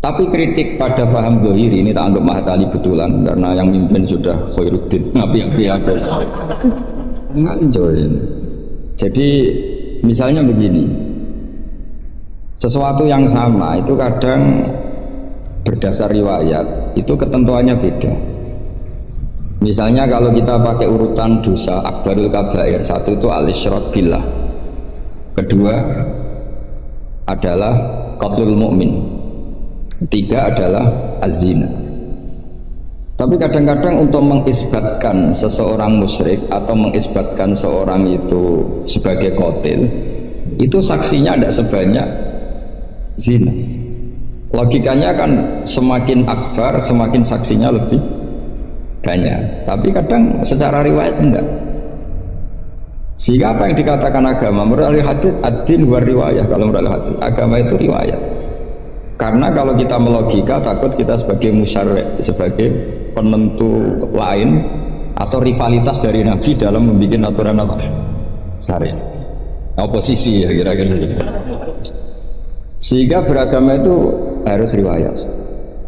Tapi kritik pada faham zahir ini tak anggap mahatali betulan, karena yang mimpin sudah Khairuddin. Ngapi-ngapi ada. Ngancur. Jadi misalnya begini, sesuatu yang sama itu kadang berdasar riwayat itu ketentuannya beda. Misalnya kalau kita pakai urutan dosa akbarul kabair, satu itu al-isyrak billah, kedua adalah qatlul mu'min, ketiga adalah az-zina. Tapi kadang-kadang untuk mengisbatkan seseorang musyrik atau mengisbatkan seorang itu sebagai qatil, itu saksinya tidak sebanyak zina. Logikanya kan semakin akbar, semakin saksinya lebih banyak, tapi kadang secara riwayat enggak. Sehingga apa yang dikatakan agama menurut ahli hadis ad-din wa riwayah. Kalau menurut ahli hadis agama itu riwayat. Karena kalau kita melogika takut kita sebagai musyarri', sebagai penentu lain atau rivalitas dari Nabi dalam membuat aturan apa? Syariat. Oposisi ya kira-kira. Sehingga beragama itu harus riwayat.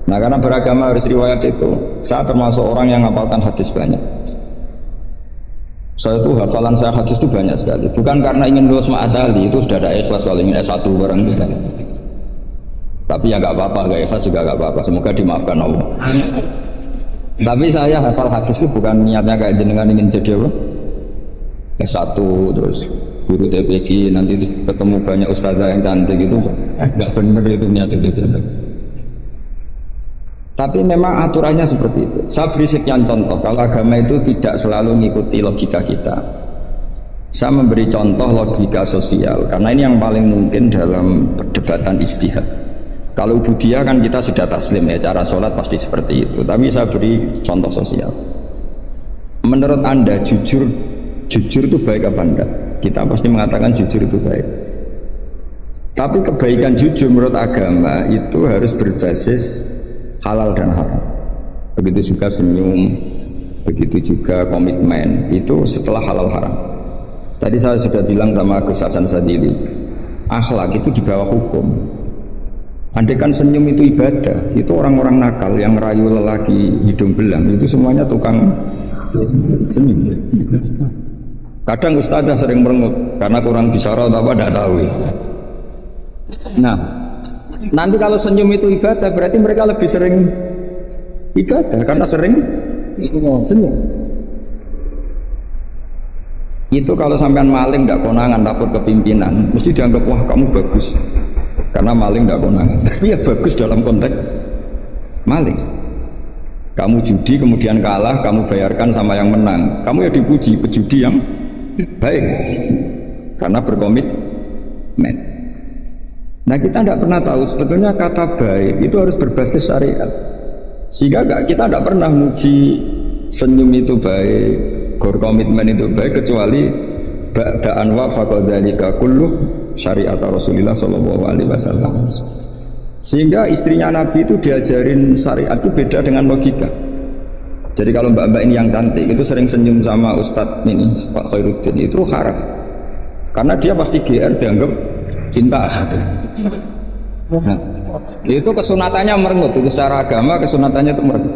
Nah karena beragama harus riwayat itu, saya termasuk orang yang menghafalkan hadis banyak. Saya itu hafalan saya hadis itu banyak sekali. Bukan karena ingin lulus ma'adali, itu sudah ada ikhlas kalau ingin S1 barang itu kan. Tapi ya nggak apa-apa, nggak ikhlas juga nggak apa-apa. Semoga dimaafkan Allah. Tapi saya hafal hadis itu bukan niatnya kayak jenengan ingin jadi apa? S1 terus guru TPG nanti ketemu banyak ustazah yang cantik itu nggak benar itu niat itu. Tapi memang aturannya seperti itu. Saya beri sekian contoh. Kalau agama itu tidak selalu mengikuti logika kita. Saya memberi contoh logika sosial karena ini yang paling mungkin dalam perdebatan ijtihad. Kalau ubudiyah kan kita sudah taslim ya, cara sholat pasti seperti itu. Tapi saya beri contoh sosial. Menurut Anda jujur itu baik apa enggak? Kita pasti mengatakan jujur itu baik. Tapi kebaikan jujur menurut agama itu harus berbasis halal dan haram. Begitu juga senyum, begitu juga komitmen, itu setelah halal haram. Tadi saya sudah bilang sama Gus Hasan Sadili, akhlak itu di bawah hukum. Andai kan senyum itu ibadah, itu orang-orang nakal yang rayu lelaki hidung belang itu semuanya tukang senyum. Kadang ustazah sering merengut karena kurang bisyarah atau apa tidak tahu. Nah, nanti kalau senyum itu ibadah berarti mereka lebih sering ibadah karena sering senyum. Itu kalau sampean maling tidak konangan lapor ke pimpinan mesti dianggap wah kamu bagus karena maling tidak konangan. Tapi ya bagus dalam konteks maling. Kamu judi kemudian kalah, kamu bayarkan sama yang menang, kamu ya dipuji pejudi yang baik karena berkomitmen. Nah kita tidak pernah tahu sebetulnya kata baik itu harus berbasis syariat. Sehingga kita tidak pernah muji senyum itu baik, berkomitmen itu baik kecuali ba'da'an wa faqadzalika kullu syariat Rasulullah sallallahu alaihi wasallam. Sehingga istrinya Nabi itu diajarin syariat itu beda dengan logika. Jadi kalau mbak-mbak ini yang cantik itu sering senyum sama Ustadz ini Pak Khairuddin itu haram. Karena dia pasti GR dianggap cinta. Nah, itu kesunatannya merengut, itu secara agama kesunatannya itu merengut.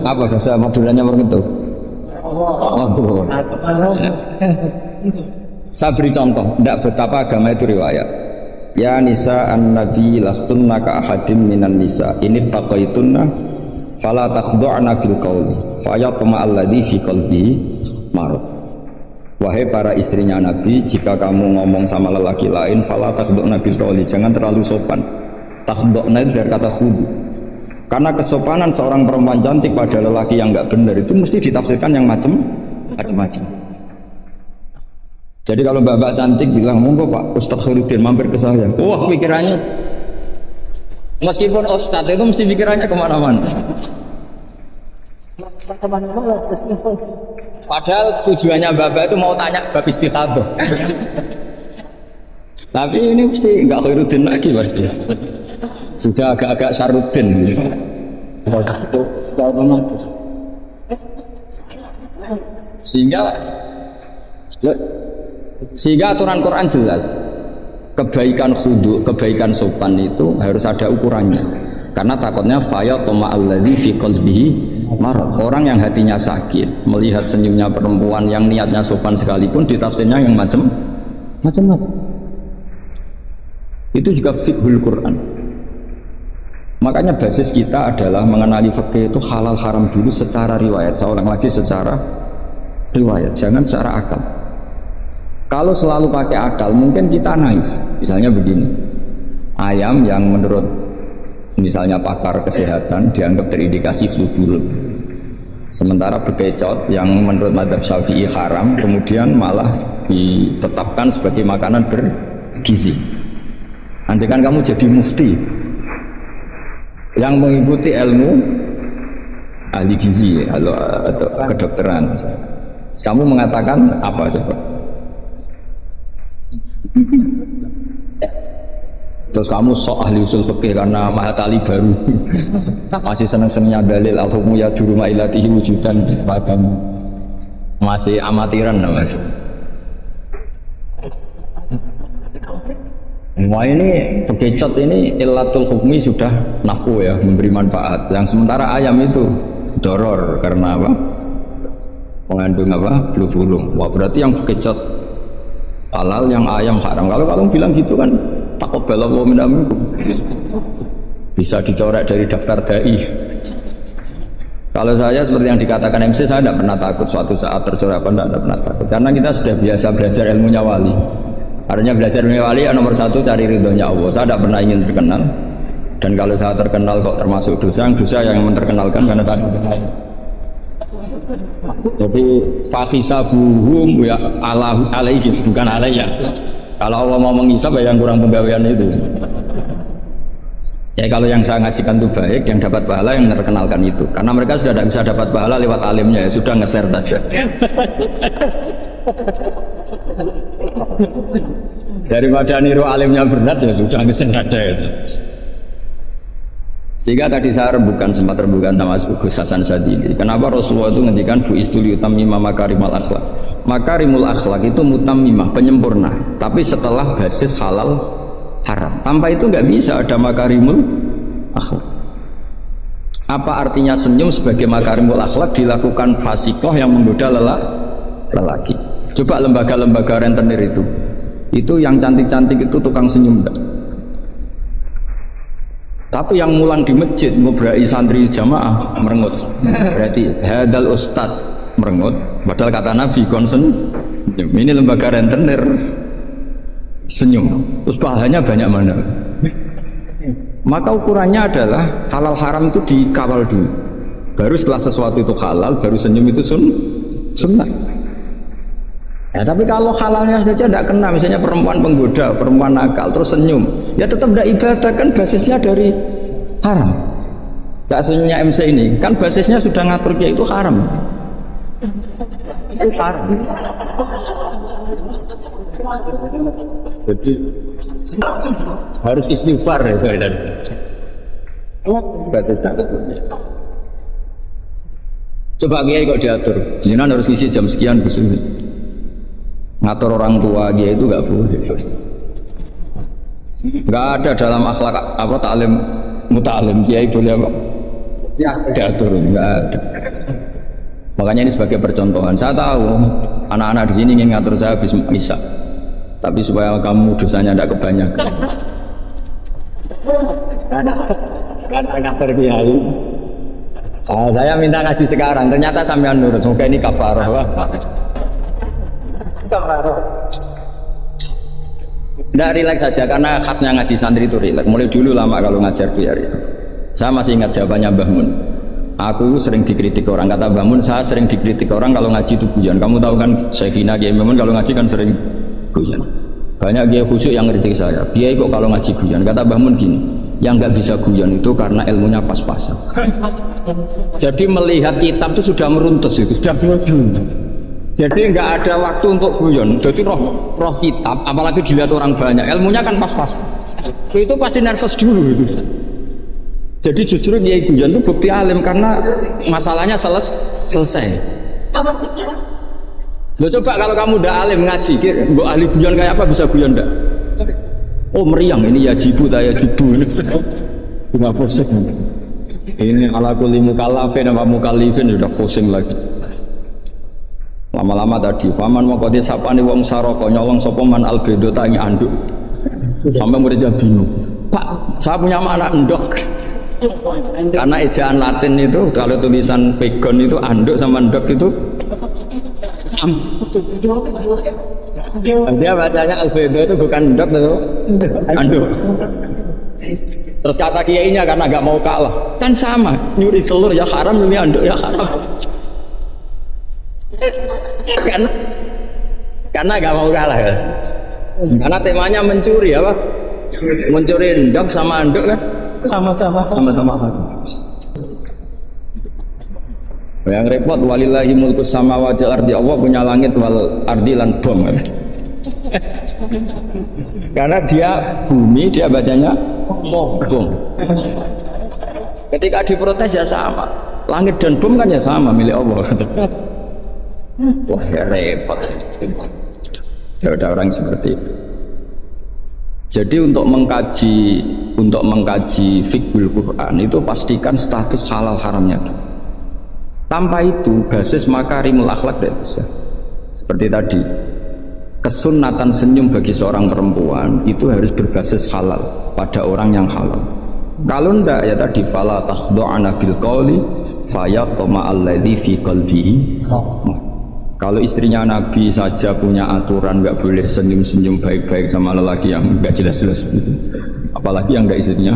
Apa bahasa Maduranya merengut tuh? Oh. Saya beri contoh, tidak betapa agama itu riwayat. Ya nisa an-nabi lastunna ka ahadim minan nisa ini taqaitunna fala takhdu'na bil qawli fayatma alladhi fi qalbihi marad. Wahai para istrinya Nabi, jika kamu ngomong sama lelaki lain, fala takhdu'na bil qawli, jangan terlalu sopan. Takhdu'na itu dari kata khudu. Karena kesopanan seorang perempuan cantik pada lelaki yang enggak benar itu mesti ditafsirkan yang macam-macam. Jadi kalau mbak-mbak cantik bilang, monggo Pak Ustadz Khairuddin mampir ke saya. Wah pikirannya, meskipun Ustadz itu mesti pikirannya kemana-mana. Padahal tujuannya mbak-mbak itu mau tanya bab istiqadah. Tapi ini mesti enggak Khairuddin lagi pasti. Sudah agak-agak Saruddin gitu. Sehingga aturan Quran jelas, kebaikan khudu, kebaikan sopan itu harus ada ukurannya. Karena takutnya fayatma alladzi fi qalbihi marad. Orang yang hatinya sakit melihat senyumnya perempuan yang niatnya sopan sekalipun ditafsirnya yang macam-macam. Itu juga fiqhul Quran. Makanya basis kita adalah mengenali fikih itu halal haram dulu secara riwayat. Saya ulang lagi, secara riwayat, jangan secara akal. Kalau selalu pakai akal mungkin kita naif. Misalnya begini, ayam yang menurut misalnya pakar kesehatan dianggap terindikasi flu burung, sementara bekecot yang menurut mazhab Syafi'i haram kemudian malah ditetapkan sebagai makanan bergizi. Andai kan kamu jadi mufti yang mengikuti ilmu ahli gizi atau kedokteran, kamu mengatakan apa coba? Terus kamu sok ahli usul fikih karena mahatali baru masih seneng-senengnya dalil al-hukmu ya duruma ilatihi wujudan, kamu masih amatiran mas. Wah ini bekecot ini illatul hukmi sudah naf'u ya, memberi manfaat. Yang sementara ayam itu doror karena apa? Mengandung apa? Flu burung. Wah berarti yang bekecot halal, yang ayam haram. Kalau kamu bilang gitu kan taqabbalallahu minna minkum, bisa dicoret dari daftar dai. Kalau saya seperti yang dikatakan MC, saya tidak pernah takut suatu saat tercoret apa, tidak pernah takut karena kita sudah biasa belajar ilmunya wali. Artinya belajar ilmu wali nomor satu cari ridhonya Allah. Saya tidak pernah ingin terkenal, Dan kalau saya terkenal kok termasuk dosa yang terkenalkan karena tadi. Jadi fahisabuhum ya alaihim bukan alayya. Kalau Allah mau menghisab ya yang kurang penggawean itu. Ya kalau yang saya ngajikan itu baik, yang dapat pahala yang terkenalkan itu. Karena mereka sudah tidak bisa dapat pahala lewat alimnya, ya sudah nge-share saja. Daripada niru alimnya berat ya sudah nge-share saja itu. Sehingga tadi saya sempat rembukan sama Gus Hasan Sadili. Kenapa Rasulullah itu ngendikan bu istuli utamimah makarimul akhlak. Makarimul akhlak itu mutamimah, penyempurna. Tapi setelah basis halal haram. Tanpa itu nggak bisa ada makarimul akhlak. Apa artinya senyum sebagai makarimul akhlak dilakukan fasikoh yang menggoda lelaki. Coba lembaga-lembaga rentenir itu yang cantik-cantik itu tukang senyum enggak? Tapi yang mulang di masjid ngobrai santri jamaah merengut. Berarti hadal ustad merengut. Padahal kata Nabi konsen. Ini lembaga rentenir senyum. Terus pahalanya banyak mana? Maka ukurannya adalah halal haram itu dikawal dulu. Baru setelah sesuatu itu halal, baru senyum itu sunnah. Ya, tapi kalau halalnya saja tidak kena, misalnya perempuan penggoda, perempuan nakal, terus senyum, ya tetap tidak ibadah, kan basisnya dari haram. Gak senyumnya MC ini, kan basisnya sudah ngatur dia itu haram. Itu haram. Jadi harus istighfar ya. Basisnya. Coba kiai kok diatur, jangan harus isi jam sekian khusus. Ngatur orang tua dia itu nggak boleh. Nggak ada dalam akhlak apa taklim mutalim kiai boleh apa? Ya diatur nggak ada. Makanya ini sebagai percontohan. Saya tahu anak-anak di sini ingin ngatur saya habis isya, tapi supaya kamu dosanya tidak kebanyakan. Kan ngatur kiai. Saya minta ngaji sekarang. Ternyata sampean nurut. Semoga ini kafarah. Tidak rileks saja karena khasnya ngaji santri itu rileks. Mulai dulu lama kalau ngajar biar itu. Saya masih ingat jawabannya Mbah Mun. Aku sering dikritik orang, kata Mbah Mun, saya sering dikritik orang kalau ngaji itu guyon. Kamu tahu kan Syekhina Kiai Mbah Mun kalau ngaji kan sering guyon. Banyak kiai khusyuk yang kritik saya. Kiai kok kalau ngaji guyon? Kata Mbah Mun gini, yang nggak bisa guyon itu karena ilmunya pas-pasan. Jadi melihat kitab itu sudah meruntus, itu sudah bodoh. Jadi nggak ada waktu untuk guyon. Jadi roh kitab, apalagi dilihat orang banyak, ilmunya kan pas-pas. Itu pasti nervous dulu itu. Jadi justru kiai guyon itu bukti alim karena masalahnya selesai. Lo coba kalau kamu udah alim ngaji, mbok ahli guyon kayak apa bisa guyon ndak? Oh meriang ini ya jibu taya jibu ini. Nggak pusing. Ini ala kulli mukallafin apa mukallifin udah pusing lagi. Lama-lama tadi faman mau kote sapane wong saroko nyolong sapa man albedo tangi anduk sampai muridnya bingung, Pak saya punya anak endok karena ejaan Latin itu kalau tulisan pegon itu anduk sama endok itu dia bacanya albedo itu bukan endok itu anduk. Terus kata kiainya karena gak mau kalah kan sama, nyuri telur ya haram, nyuri anduk ya haram. Karena gak mau kalah ya. Karena temanya mencuri apa? Mencuri endok sama anduk kan? Sama-sama yang repot walillahi mulkus samawati wal ardi, Allah punya langit wal ardi lan bom. Karena dia bumi, dia bacanya bom. Ketika diprotes ya sama, langit dan bom kan ya sama milik Allah. Wah ya repot. Ada orang seperti itu. Jadi untuk mengkaji fikul Quran itu pastikan status halal haramnya. Tanpa itu basis makarimul akhlak tidak bisa. Seperti tadi, kesunatan senyum bagi seorang perempuan itu harus berbasis halal pada orang yang halal. Kalau ndak ya tadi fala takhdu'ana bil qawli fayatma alladzi fi qalbihi. Kalau istrinya Nabi saja punya aturan nggak boleh senyum-senyum baik-baik sama lelaki yang nggak jelas-jelas gitu. Apalagi yang nggak istrinya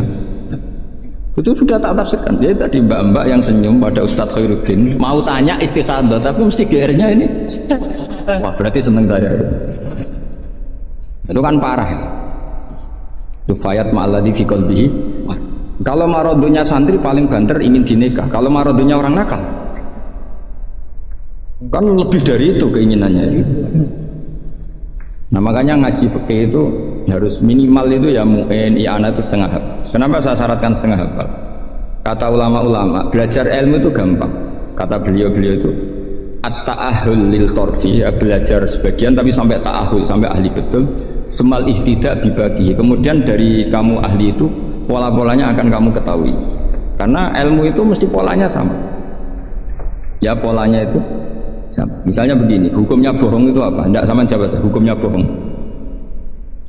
Itu sudah tak tafsirkan. Dia tadi mbak-mbak yang senyum pada Ustadz Khairuddin mau tanya istiqadah, tapi mesti GR-nya ini. Wah berarti seneng saya. Itu kan parah. Itu fayat ma'alladhi fi qalbihi. Kalau marodunya santri paling banter ingin dinikah. Kalau marodunya orang nakal, kan lebih dari itu keinginannya itu. Nah makanya ngaji fikih itu harus minimal itu ya mu'in, i'anah itu setengah hafal. Kenapa saya syaratkan setengah hafal? Kata ulama-ulama, belajar ilmu itu gampang. Kata beliau-beliau itu at-ta'ahul lil torfi, ya, belajar sebagian tapi sampai ta'ahul, sampai ahli betul. Semal ihtidak bibagi. Kemudian dari kamu ahli itu pola-polanya akan kamu ketahui. Karena ilmu itu mesti polanya sama. Ya polanya itu sama. Misalnya begini, hukumnya bohong itu apa? Tidak sama jawab, hukumnya bohong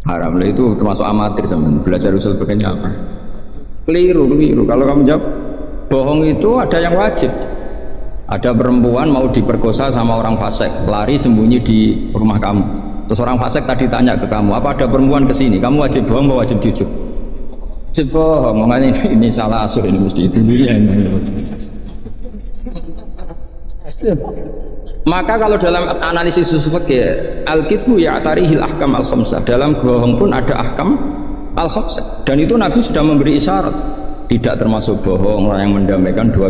haram. Lah itu termasuk amatir sama belajar usul fikihnya apa? Keliru. Kalau kamu jawab bohong itu ada yang wajib. Ada perempuan mau diperkosa sama orang fasik, lari sembunyi di rumah kamu. Terus orang fasik tadi tanya ke kamu, apa ada perempuan kesini? Kamu wajib bohong, mau wajib jujur? Wajib bohong. Makanya ini salah asur ini mesti itu dia. Maka kalau dalam analisis usul fikih al-kitsbu ya'tarihil ahkam al-khamsah, dalam bohong pun ada ahkam al-khamsah, dan itu Nabi sudah memberi isyarat tidak termasuk bohong orang yang mendamaikan dua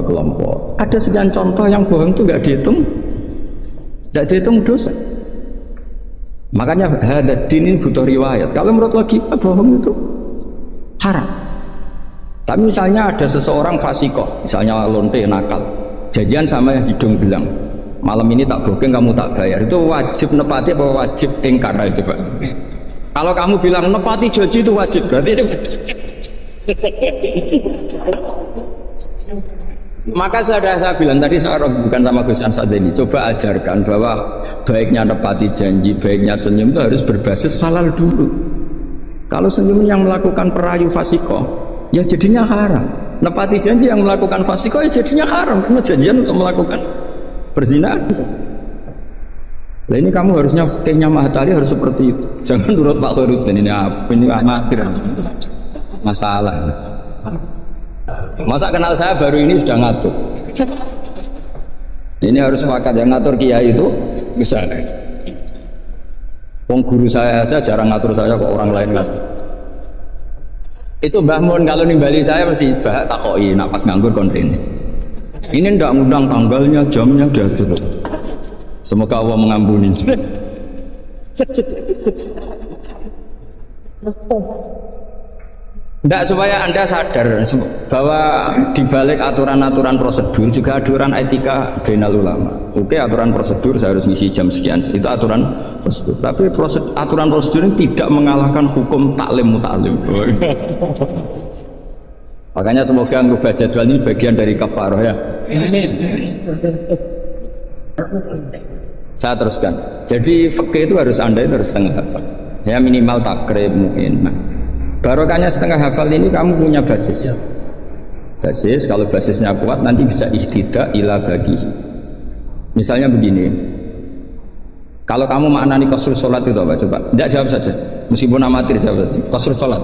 kelompok. Ada sekian contoh yang bohong itu tidak dihitung dosa. Makanya hadad din ini butuh riwayat. Kalau menurut logika bohong itu haram. Tapi misalnya ada seseorang fasikoh, misalnya lonte nakal, janjian sama hidung belang, malam ini tak booking kamu tak bayar, itu wajib nepati apa wajib ingkar itu Pak? Kalau kamu bilang nepati janji itu wajib, berarti itu maka saya bilang tadi, saya bukan sama Gus Ansad ini, coba ajarkan bahwa baiknya nepati janji, baiknya senyum itu harus berbasis halal dulu. Kalau senyum yang melakukan perayu fasikoh ya jadinya haram. Nepati janji yang melakukan fasikoh ya jadinya haram, karena janjian untuk melakukan perzinahan. Nah ini kamu harusnya fikihnya Mahatali harus seperti itu. Jangan nurut Pak Khairuddin ini amatir masalah. Masa kenal saya baru ini sudah ngatur. Ini harus sepakat, yang ngatur kiai itu bisa. Wong guru saya aja jarang ngatur saya kok orang lain ngatur. Itu Mbah Mun kalau nimbali saya mesti bahak takoi nak pas nganggur konten. Ini ndak ngundang tanggalnya, jamnya diatur. Semoga Allah mengampuni. Ndak, supaya Anda sadar bahwa di balik aturan-aturan prosedur juga aturan etika bainal ulama. Oke, aturan prosedur saya harus ngisi jam sekian, itu aturan prosedur. Tapi aturan prosedur ini tidak mengalahkan hukum taklim mutaklim. Makanya semoga ngubah jadwal ini bagian dari kafarah ya. Saya teruskan. Jadi fikih itu harus Anda itu harus setengah hafal. Ya minimal takrib mungkin. Nah, barokahnya setengah hafal ini kamu punya basis. Basis, kalau basisnya kuat nanti bisa ihtidak ila bagi. Misalnya begini, kalau kamu maknani qasrul sholat itu apa? Coba, tidak jawab saja, meskipun amatir jawab saja. Qasrul sholat,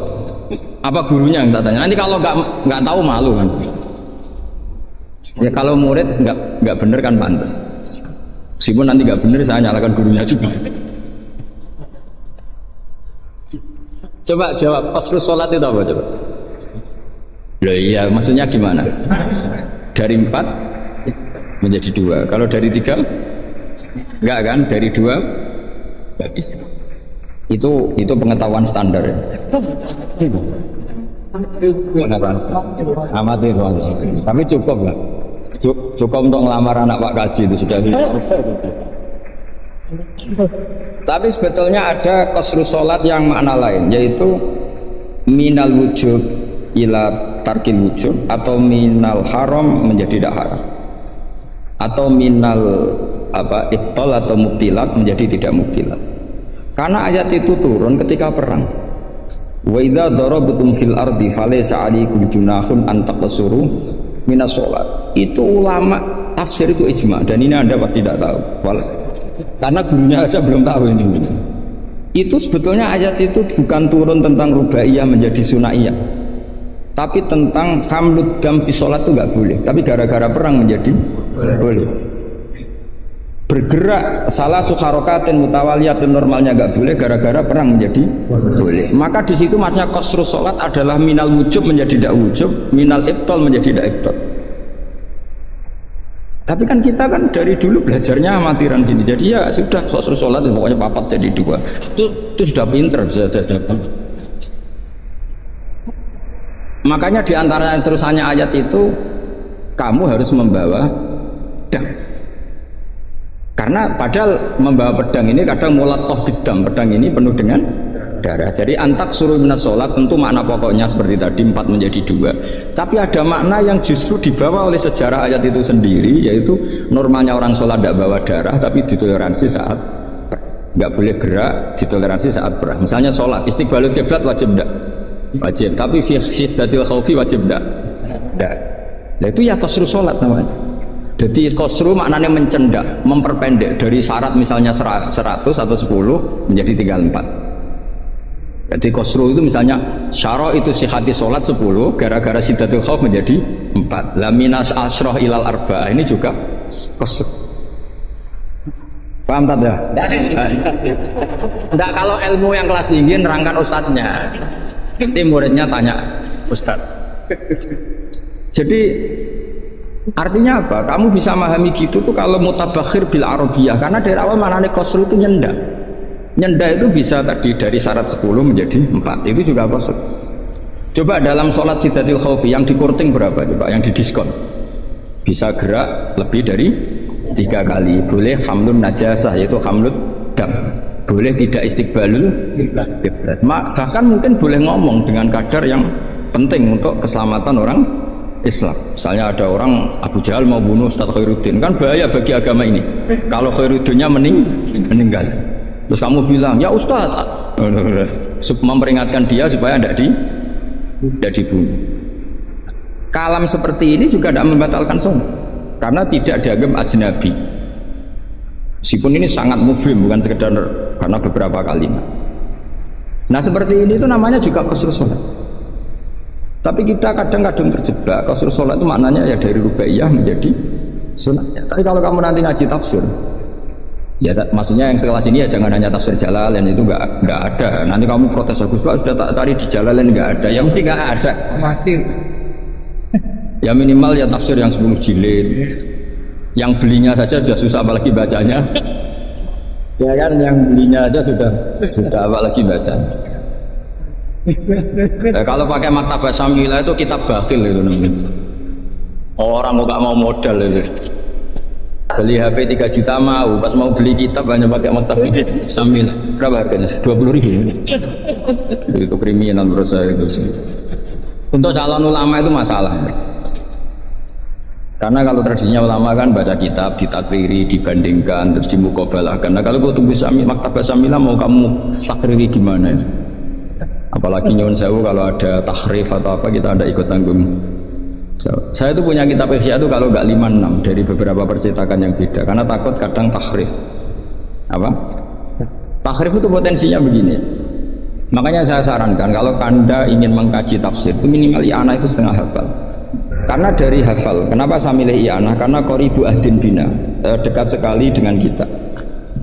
apa gurunya yang tak tanya? Nanti kalau nggak tahu malu kan? Ya kalau murid nggak bener kan pantas. Meskipun nanti nggak bener saya nyalakan gurunya juga. Coba jawab, qasrul sholat itu apa coba? Loh iya, maksudnya gimana? Dari 4 menjadi 2. Kalau dari 3 enggak kan? Dari 2 enggak bisa. Itu pengetahuan standar ya. Amatir. Tapi cukup lah. Cukup untuk ngelamar anak Pak Kaji itu sudah. Tapi sebetulnya ada qasrul sholat yang makna lain, yaitu minal wujub ila tarkil wujub, atau minal haram menjadi tidak haram, atau minal ibtal atau mubtilat menjadi tidak mubtilat. Karena ayat itu turun ketika perang. Wa idza darabtum fil ardi falaysa 'alaikum junahun an taqsuru minas sholat. Itu ulama tafsir itu ijma, dan ini Anda pasti tidak tahu. Karena gurunya aja belum tahu ini. Itu sebetulnya ayat itu bukan turun tentang rubaiyah menjadi sunaiyah, Tapi tentang hamlud dam fi sholat itu nggak boleh. Tapi gara-gara perang menjadi boleh. Bergerak salah sukharokatin mutawaliyatin normalnya nggak boleh, gara-gara perang menjadi boleh. Maka di situ maknanya qasrus sholat adalah minal wujub menjadi tidak wujub, minal ibtal menjadi tidak ibtal. Tapi kan kita kan dari dulu belajarnya amatiran gini, jadi ya sudah qasrus sholat pokoknya papat jadi 2. Itu sudah pinter bisa dapat. Makanya diantara terusannya ayat itu kamu harus membawa pedang. Karena padahal membawa pedang ini kadang mulat toh gedam, pedang ini penuh dengan darah. Jadi antak suruh minas sholat tentu makna pokoknya seperti tadi 4 menjadi 2. Tapi ada makna yang justru dibawa oleh sejarah ayat itu sendiri, yaitu normalnya orang sholat tidak bawa darah, tapi ditoleransi saat nggak boleh gerak, ditoleransi saat perang. Misalnya sholat istiqbalul kiblat wajib enggak? Wajib, tapi fi syiddatil khaufi wajib enggak? Enggak. Nah itu ya qasru sholat namanya. Jadi qasru maknanya mencendak, memperpendek dari syarat misalnya 100 atau 10 menjadi tinggal 4. Jadi qasru itu misalnya syara itu sihati sholat 10, gara-gara syiddatil khauf menjadi 4. La minas asroh ilal arba'ah ini juga qasru. Paham tak ya? Enggak, kalau ilmu yang kelas tinggi nerangkan ustadznya. Nanti muridnya tanya ustadz. Jadi artinya apa? Kamu bisa memahami gitu tuh kalau mutabakhir bil arabiyah, karena dari awal maknanya qasru itu nyendak. Nyendak itu bisa tadi dari syarat 10 menjadi 4. Itu juga qasru. Coba dalam sholat syiddatil khaufi yang dikurting berapa coba? Yang didiskon. Bisa gerak lebih dari 3 kali. Boleh hamlun najasah, yaitu hamlud dam. Boleh tidak istiqbalul kiblat. Bahkan mungkin boleh ngomong dengan kadar yang penting untuk keselamatan orang Islam. Misalnya ada orang Abu Jahal mau bunuh Ustadz Khairuddin, kan bahaya bagi agama ini. Kalau Khairuddinnya meninggal, terus kamu bilang ya Ustadz, memperingatkan dia supaya tidak dibunuh. Kalam seperti ini juga tidak membatalkan sholat, karena tidak dianggap ajnabi. Meskipun ini sangat mufhim, bukan sekedar karena beberapa kalimat. Nah seperti ini itu namanya juga qasrus sholat. Tapi kita kadang-kadang terjebak qasrus sholat itu maknanya ya dari rubaiyah menjadi sunat. Tapi kalau kamu nanti ngaji tafsir, ya maksudnya yang sekelas ini ya jangan hanya tafsir Jalalain, itu nggak ada. Nanti kamu protes aku sudah tak cari di Jalalain nggak ada, ya mesti nggak ada. Ya minimal ya tafsir yang 10 jilid. Yang belinya saja sudah susah apalagi bacanya. Ya kan, yang belinya aja sudah apalagi bacanya. Kalau pakai maktabah Syamilah itu kitab bakhil itu namanya. Orang nggak mau modal itu. Beli HP 3 juta mau, pas mau beli kitab hanya pakai maktabah Syamilah. Berapa harganya? 20.000. Itu kriminal menurut saya itu. Untuk calon ulama itu masalah. Karena kalau tradisinya ulama kan baca kitab, ditakriri, dibandingkan, terus dimuqabalah. Karena kalau kau tunggu maktabah Syamilah mau kamu takriri gimana? Apalagi nyuwun sewu kalau ada tahrif atau apa kita ada ikut tanggung. Saya itu punya kitab Ihya itu kalau nggak 5-6 dari beberapa percetakan yang beda. Karena takut kadang tahrif. Apa? Tahrif itu potensinya begini. Makanya saya sarankan kalau Anda ingin mengkaji tafsir itu minimal i'anah itu setengah hafal. Karena dari hafal, kenapa saya milih i'anah? Karena qoribu ahdin bina, dekat sekali dengan kita.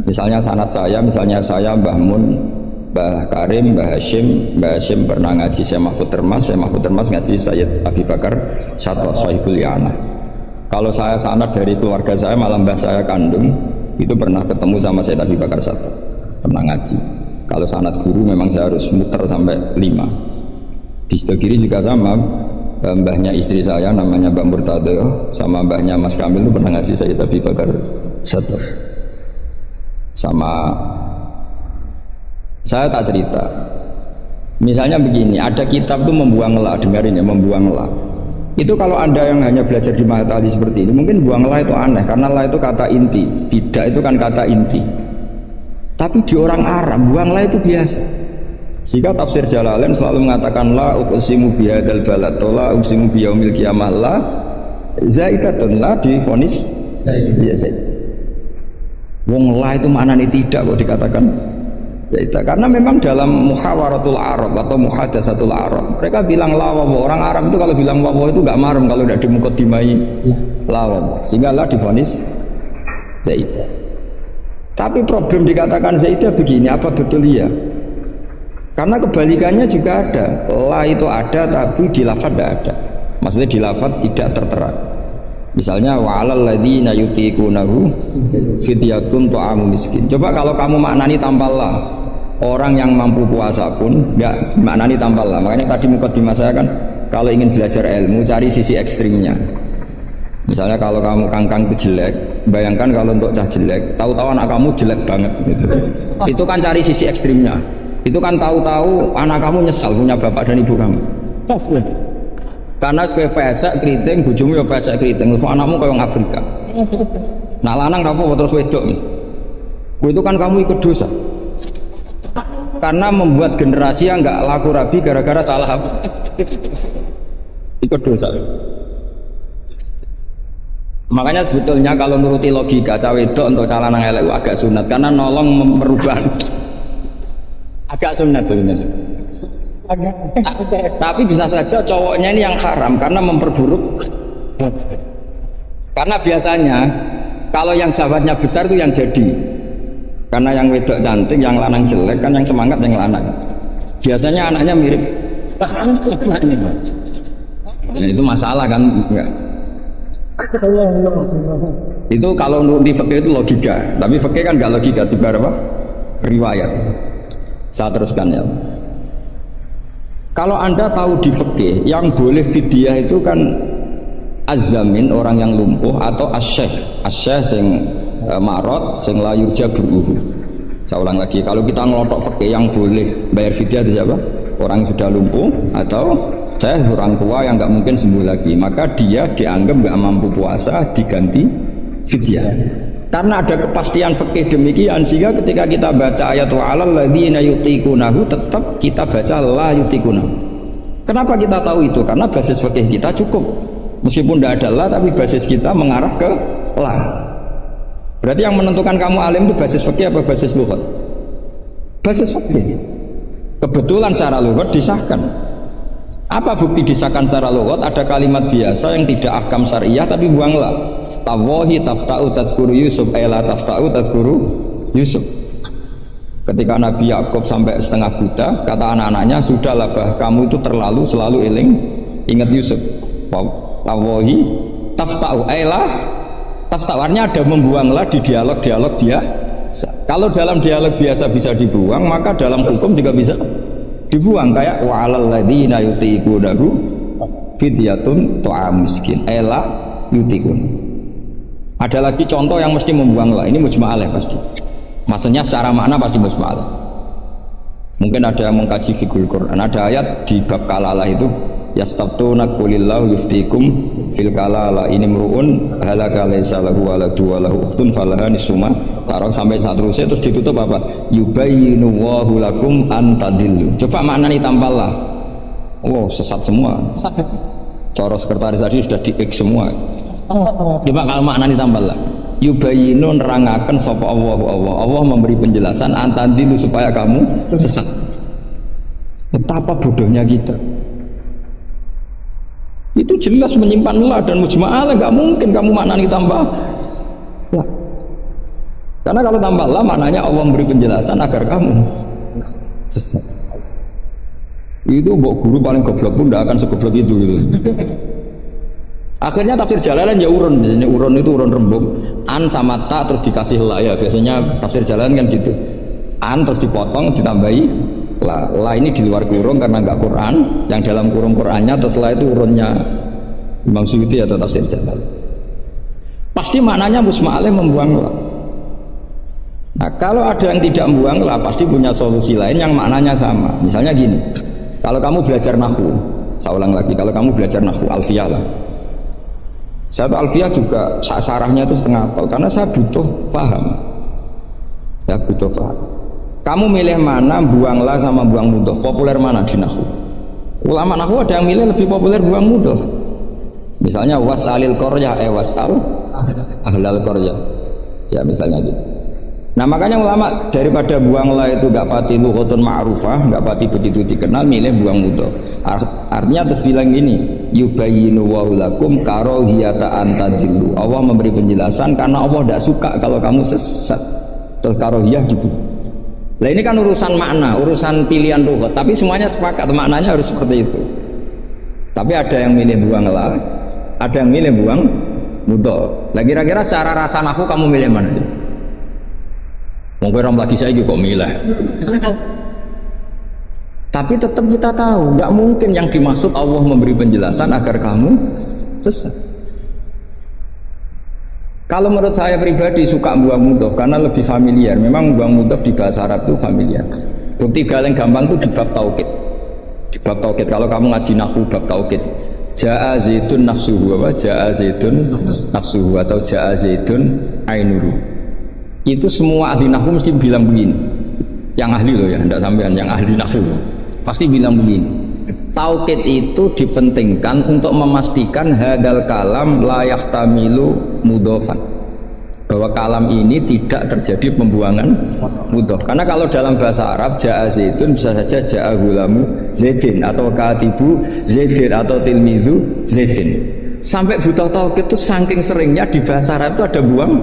Misalnya sanad saya, misalnya saya Mbah Mun, Mbah Karim, Mbah Hashim pernah ngaji Syekh Mahfud Termas ngaji Sayyid Abi Bakar Sato, Sahibul i'anah. Kalau saya sanad dari keluarga saya, malah mbah saya kandung, itu pernah ketemu sama Sayyid Abi Bakar Sato, pernah ngaji. Kalau sanad guru memang saya harus muter sampai 5. Di sebelah kiri juga sama. Mbahnya istri saya namanya Mbak Murtado sama mbahnya Mas Kamil itu pernah ngaji Sayyid Abi Bakar Sato. Sama saya tak cerita, misalnya begini, ada kitab itu membuang la, dengarin ya, membuang la. Itu kalau Anda yang hanya belajar di Mahatali seperti ini, mungkin buang la itu aneh, karena la itu kata inti, tidak itu kan kata inti. Tapi di orang Arab buang la itu biasa. Jika tafsir Jalalain selalu mengatakan la uqsimu bihadzal balad, la uqsimu biyaumil qiyamah, la zaidatun, la difonis ya zaid. Wong la itu maknanya tidak kok dikatakan Zaidah. Karena memang dalam muhawaratul Arab atau muhadatsatul Arab, mereka bilang lawabah. Orang Arab itu kalau bilang wabah itu nggak marem kalau tidak dimukadimai lawabah. Sehingga lah divonis Zaidah. Tapi problem dikatakan Zaidah begini, apa betul iya? Karena kebalikannya juga ada. La itu ada tapi di lafaz tidak ada. Maksudnya di lafaz tidak tertera. Misalnya wa'alal ladzina yutiqunahu fidyatun ta'amu miskin. Coba kalau kamu maknani tanpa la, orang yang mampu puasa pun enggak maknani tanpa la. Makanya tadi mukadimah saya kan kalau ingin belajar ilmu cari sisi ekstrimnya. Misalnya kalau kamu kangkang itu jelek, bayangkan kalau untuk cah jelek, tahu-tahu anak kamu jelek banget gitu. Itu kan cari sisi ekstrimnya. Itu kan tahu-tahu anak kamu nyesal punya bapak dan ibu kamu. Karena sebagai pesek keriting, bujumu ya pesek keriting, terus anakmu kayak orang Afrika. Nah lanang apa terus wedok? Itu kan kamu ikut dosa. Karena membuat generasi yang nggak laku rabi gara-gara salah apa? Ikut dosa. Makanya sebetulnya kalau nuruti logika cawe wedok untuk calon lanang elek agak sunat karena nolong merubah. Agak sunat sebenarnya. Tapi bisa saja cowoknya ini yang haram karena memperburuk. Karena biasanya kalau yang sahabatnya besar itu yang jadi. Karena yang wedok cantik, yang lanang jelek kan yang semangat yang lanang. Biasanya anaknya mirip. Nah, itu masalah kan? Enggak. Itu kalau di fikih itu logika, tapi fikih kan enggak logika, tiba apa? Riwayat. Saya teruskan ya. Kalau Anda tahu di fikih yang boleh fidyah itu kan az-zamin orang yang lumpuh atau as-syekh sing marot sing la yurja buruhu. Saya ulang lagi, kalau kita ngelotok fikih yang boleh bayar fidyah itu siapa? Orang yang sudah lumpuh atau orang tua yang nggak mungkin sembuh lagi, maka dia dianggap nggak mampu puasa diganti fidyah. Karena ada kepastian fikih demikian sehingga ketika kita baca ayat wa'alal ladzina yutiqunahu tetap kita baca la yutiqunahu. Kenapa kita tahu itu? Karena basis fikih kita cukup. Meskipun tidak ada la tapi basis kita mengarah ke la. Berarti yang menentukan kamu alim itu basis fikih apa basis lughat? Basis fikih. Kebetulan secara lughat disahkan. Apa bukti disahkan secara lughat? Ada kalimat biasa yang tidak ahkam syariah tapi buanglah. Tawahi tafta'u tazkuru Yusuf la tafta'u tazkuru Yusuf. Ketika Nabi Yakub sampai setengah buta, kata anak-anaknya, sudahlah bah, kamu itu terlalu selalu ingat Yusuf. Tawahi tafta'u la tafta'u, artinya ada membuanglah di dialog-dialog biasa. Kalau dalam dialog biasa bisa dibuang, maka dalam hukum juga bisa dibuang, kayak wa'alal ladzina yutiqunahu fidyatun ta'am miskin ela yutiqun. Ada lagi contoh yang mesti membuang lah, ini mujma'alah pasti, maksudnya secara makna pasti mujma'alah. Mungkin ada yang mengkaji fikul Quran, ada ayat di bab kalalah itu yastaftuna qulillahu yuftikum fil kalala ini mru'un halaka laisa lahu waladu wa lahu ukhtun falaha nisuma taruh sampai seterusnya, terus ditutup apa? Yubayyinu Allahu lakum an tadillu. Coba maknani tampallah. Wow, sesat semua. Cara sekretaris tadi sudah di-X semua. Coba kalau maknani tampallah. Yubayyinu nerangaken sapa Allah memberi penjelasan an tadillu supaya kamu sesat. Betapa bodohnya kita. Itu jelas menyimpan la dan mujma'alah, nggak mungkin kamu maknani tambah la. Karena kalau tambah la maknanya Allah memberi penjelasan agar kamu sesat. Itu mbok guru paling goblok pun tidak akan segoblok itu gitu. Akhirnya tafsir Jalalain ya urun, biasanya urun itu urun rembuk, an sama ta terus dikasih la ya, biasanya tafsir Jalalain kan gitu. An terus dipotong ditambahi la. La ini di luar kurung karena enggak Quran, yang dalam kurung Qurannya terus la itu urunnya Imam Suyuti atau tafsir Jalalain. Pasti maknanya musma'alih membuang la. Nah kalau ada yang tidak membuang la pasti punya solusi lain yang maknanya sama. Misalnya gini, kalau kamu belajar nahwu, saya ulang lagi, kalau kamu belajar nahwu alfiyah lah, saya tuh alfiyah juga sarahnya itu setengah hafal karena saya butuh paham ya, butuh paham. Kamu milih mana, buang la sama buang mudhof, populer mana di nahwu? Ulama nahwu ada yang milih lebih populer buang mudhof. Misalnya was'alil qaryah was'al ahlal qaryah ya, misalnya gitu. Nah makanya ulama daripada buang la itu gak pati lughotun ma'rufah, gak pati begitu dikenal, milih buang mudhaf. Artinya terus bilang gini, yubayyinu wa lakum karahiyata antadillu. Allah memberi penjelasan karena Allah tidak suka kalau kamu sesat. Terus karahiyah gitu. Nah ini kan urusan makna, urusan pilihan lughat, tapi semuanya sepakat maknanya harus seperti itu. Tapi ada yang milih buang la, ada yang milih buang mudhaf. Lah kira-kira secara rasa nafsu kamu milih mana sih? Mungkin orang lagi saya juga milih. Tapi tetap kita tahu, nggak mungkin yang dimaksud Allah memberi penjelasan agar kamu sesat. Kalau menurut saya pribadi suka buang mudhaf karena lebih familiar. Memang buang mudhaf di bahasa Arab itu familiar. Bukti paling gampang itu di bab taukid. Di bab taukid kalau kamu ngaji nahwu bab taukid. Ja'a zaitun nafsuhu apa? Ja'a zaitun nafsuhu atau ja'a zaitun ainuru. Itu semua ahli nahwu mesti bilang begini. Yang ahli loh ya, tidak sampean, yang ahli nahwu pasti bilang begini. Taukid itu dipentingkan untuk memastikan hadal kalam la yahtamilu mudhofan, bahwa kalam ini tidak terjadi pembuangan mudhof. Karena kalau dalam bahasa Arab ja'a zaitun bisa saja ja'a gulamu zaidin atau katibu zaidin atau tilmizu zaidin. Sampai buta taukid itu saking seringnya di bahasa Arab itu ada buang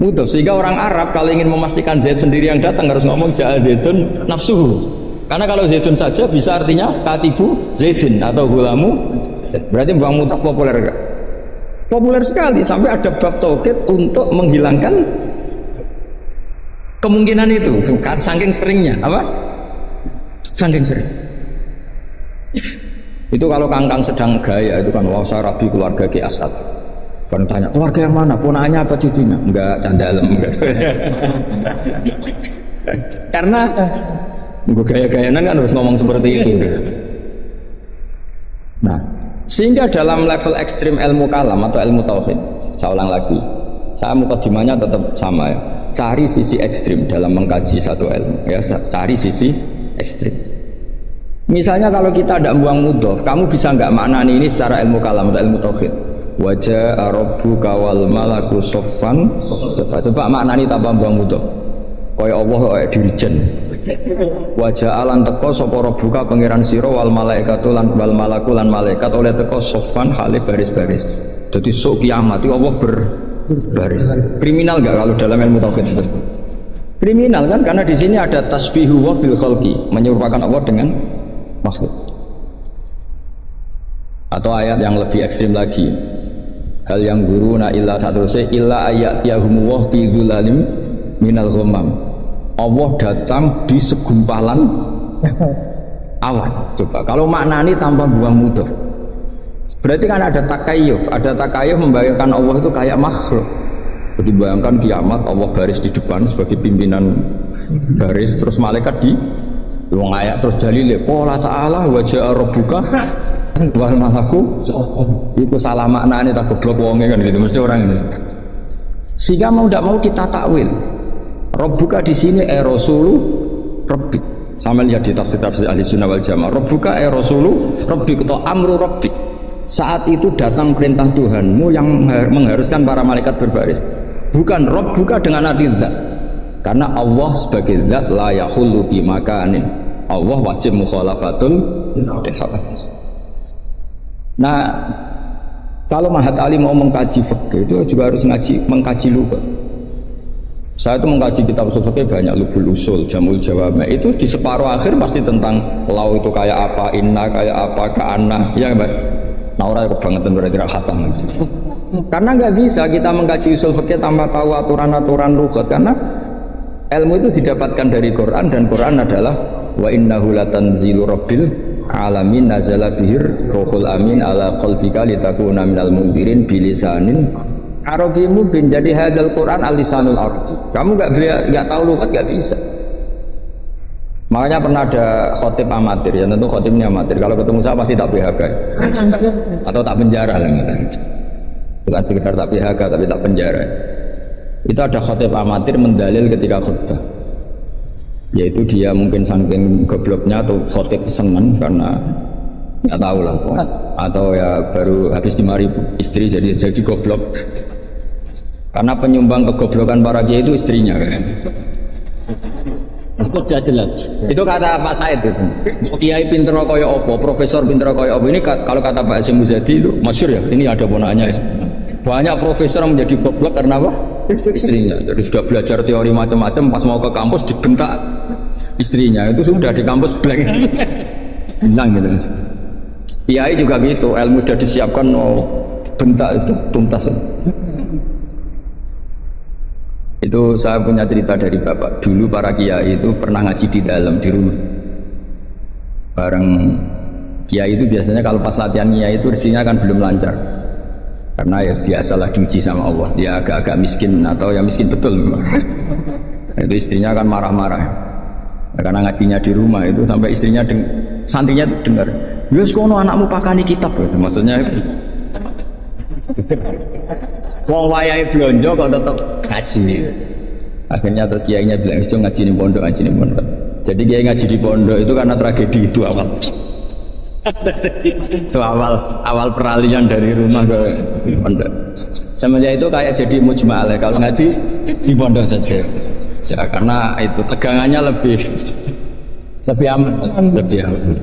mudhof, sehingga orang Arab kalau ingin memastikan Zaid sendiri yang datang harus ngomong ja'a zaitun nafsuhu. Karena kalau zaitun saja bisa artinya katibu zaidin atau gulamu, berarti buang mudhof populer gak? Populer sekali, sampai ada bab taukid untuk menghilangkan kemungkinan itu. Bukan saking seringnya, apa? Saking sering. Itu kalau kangkang sedang gaya itu kan, wah saya rabi keluarga Ki Asad. Kan tanya, keluarga yang mana? Ponakannya apa cucunya? Enggak, canda alam. Karena gaya-gayanan kan harus ngomong seperti itu. Nah, sehingga dalam level ekstrim ilmu kalam atau ilmu tauhid, saya ulang lagi, saya mukadimahnya tetap sama ya. Cari sisi ekstrim dalam mengkaji satu ilmu, ya, cari sisi ekstrim. Misalnya kalau kita tidak buang mudhof, kamu bisa nggak maknani ini secara ilmu kalam atau ilmu tauhid? Wajah rabbuka wal malaku soffan. Coba maknani tanpa buang mudhof. Kaya Allah kaya dirijen. Wajah alan teko sapa rabbuka pangeran sira wal malaikatu lan wal malaku lan malaikat oleh teko soffan hale baris-baris. Jadi sok kiamat itu Allah berbaris. Kriminal enggak kalau dalam ilmu tauhid seperti itu? Kriminal kan, karena di sini ada tasbihu wa bil khalqi, menyerupakan Allah dengan makhluk. Atau ayat yang lebih ekstrim lagi, hal yang zuruna illa satruse illa ayatiyahum wa fi dzulalim minal ghamam. Allah datang di segumpalan awan. Coba kalau maknani tanpa buang mudhof, berarti kan ada takayuf membayangkan Allah itu kayak makhluk. Jadi bayangkan kiamat Allah baris di depan sebagai pimpinan baris, terus malaikat di wong ayat, terus dalile qala ta'ala wa ja'a rabbuka wal malaku. Iku salah maknane tak goblok wonge kan gitu mesti orang ini. Sehingga mau tidak mau kita takwil. Rabbuka di sini rasulu rabbik. Sama lihat di tafsir ahli sunnah wal jamaah. Rabbuka rasulu rabbik atau amru rabbik. Saat itu datang perintah Tuhanmu yang mengharuskan para malaikat berbaris. Bukan Rabbuka dengan arti zat. Karena Allah sebagai zat la yahullu fi makanin. Allah wajib mukhalafatul hadis. Nah, kalau Mahat Ali mau mengkaji fikih itu juga harus mengkaji lughat. Saya itu mengkaji kitab usul fikih banyak, Lubul Usul, Jamul Jawami. Itu di separuh akhir pasti tentang lau itu kayak apa, inna kayak apa, ka'anna, ya Mbak. Nah, orang kebangetan berarti khatam. Karena nggak bisa kita mengkaji usul fikih tanpa tahu aturan-aturan lughat, karena ilmu itu didapatkan dari Quran, dan Quran adalah wa innahu latanzilu rabbil alamin nazala bihir ruhul amin ala qalbika litakuna minal mundirin bilisanin Arabi mubin. Jadi hadal Quran al-lisanul ardi. Kamu nggak tahu lughat nggak bisa. Makanya pernah ada khotib amatir, ya tentu khotib ini amatir. Kalau ketemu saya pasti tak PHK atau tak penjara lah, bukan sekedar tak PHK tapi tak penjara. Itu ada khotib amatir mendalil ketika khutbah, yaitu dia mungkin saking gobloknya atau khotib seneng karena nggak tahu lah, atau ya baru habis dimari istri jadi goblok. Karena penyumbang kegoblokan para kiai itu istrinya kan. Itu sudah jelas. Itu kata Pak Said itu. Kiai pinter kaya apa, profesor pinter kaya apa. Ini kalau kata Pak Hasyim Muzadi itu masyhur ya. Ini ada ponaknya ya. Banyak profesor yang menjadi goblok karena apa? Istrinya. Jadi sudah belajar teori macam-macam, pas mau ke kampus dibentak istrinya. Itu sudah di kampus blank. Hilang gitu. Kiai juga gitu, ilmu sudah disiapkan mau bentak itu tuntas. Itu saya punya cerita dari bapak. Dulu para kiai itu pernah ngaji di dalam di rumah. Bareng kiai itu biasanya kalau pas latihan kiai itu rezekinya kan belum lancar. Karena ya biasalah diuji sama Allah. Dia agak-agak miskin atau ya miskin betul memang. Itu istrinya kan marah-marah. Karena ngajinya di rumah itu sampai istrinya santrinya dengar. "Wes kono anakmu pakani kitab." Maksudnya itu. Wong wayahe blonjo kok tetep ngaji. Akhirnya terus kiainya bilang, "Ijo ngaji di pondok, ngaji di pondok." Jadi kiai ngaji di pondok itu karena tragedi itu awal. Itu awal peralihan dari rumah ke pondok. Semenjak itu kayak jadi mujma'al kalau ngaji di pondok saja. Ya, karena itu tegangannya lebih aman, lebih aman.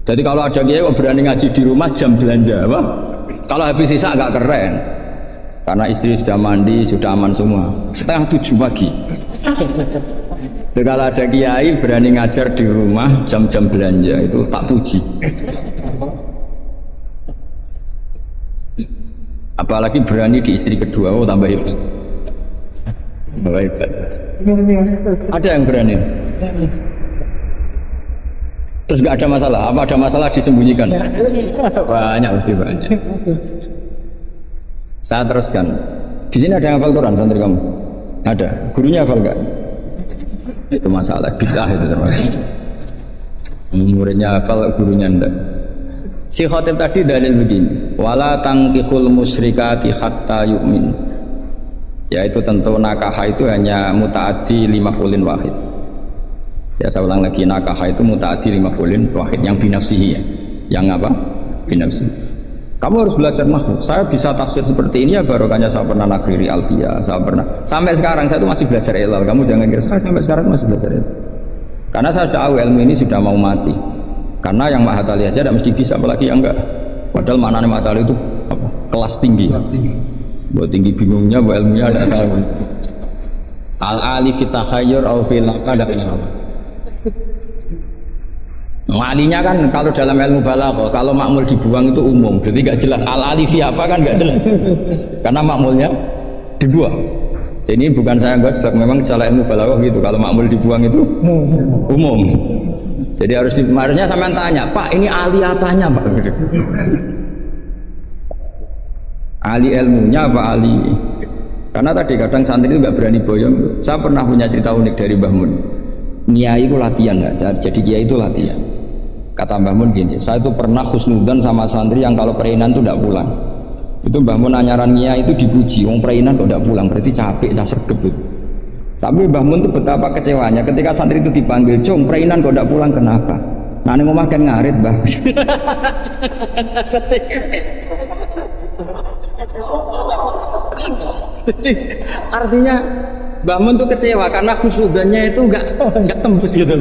Jadi kalau ada kiai berani ngaji di rumah jam belanja, apa? Kalau habis sisa agak keren. Karena istri sudah mandi, sudah aman semua. 6:30 pagi. Jadi kalau ada kiai berani ngajar di rumah jam-jam belanja itu tak puji. Apalagi berani di istri kedua, oh tambah hebat. Tambah hebat. Ada yang berani. Terus nggak ada masalah? Apa ada masalah disembunyikan? Banyak, lebih banyak. Saya teruskan. Di sini ada yang hafal Quran santri kamu? Ada. Gurunya hafal nggak? Itu masalah bid'ah itu termasuk. Muridnya hafal, gurunya enggak. Si Khatib tadi dalil begini. Wala tangkihul musyrikati hatta yu'min. Yaitu tentu nakah itu hanya muta'addi li maf'ulin wahid. Ya saya ulang lagi, nakah itu muta'addi li maf'ulin wahid yang binafsihi ya. Yang apa? Binafsihi. Kamu harus belajar nahwu. Saya bisa tafsir seperti ini ya barokahnya saya pernah nakriri Alfiyah, saya pernah. Sampai sekarang saya itu masih belajar ilal. Kamu jangan kira saya sampai sekarang masih belajar ilal. Karena saya tahu ilmu ini sudah mau mati. Karena yang Mahatali aja tidak mesti bisa, apalagi yang enggak. Padahal maknanya Mahatali itu apa? Kelas tinggi. Buat tinggi bingungnya, buat ilmunya ada tahu. Al-alif takhayyur au fil lafadz ada. Malinya kan kalau dalam ilmu balaghah kalau makmul dibuang itu umum, jadi nggak jelas al-alifi apa kan nggak jelas, karena makmulnya dibuang. Jadi ini bukan saya nggak jelas, memang salah ilmu balaghah gitu. Kalau makmul dibuang itu umum. Jadi harus harusnya sampean tanya, Pak ini ali apanya Pak? Ali ilmunya apa ali? Karena tadi kadang santri itu nggak berani boyong. Saya pernah punya cerita unik dari Mbah Mun. Kiai itu latihan nggak? Jadi kiai itu latihan. Kata Mbah Mun gini, saya itu pernah husnudzon sama santri yang kalau pereinan itu tidak pulang. Itu Mbah Mun anyaran kiai itu dipuji, wong pereinan kok tidak pulang, berarti capek, sergep itu. Tapi Mbah Mun itu betapa kecewanya ketika santri itu dipanggil, "Cung, pereinan kok tidak pulang, kenapa?" Nah ini ngomong kan ngarit, Mbah. Jadi artinya Mbah Mun itu kecewa karena husnudzonnya itu enggak tembus gitu.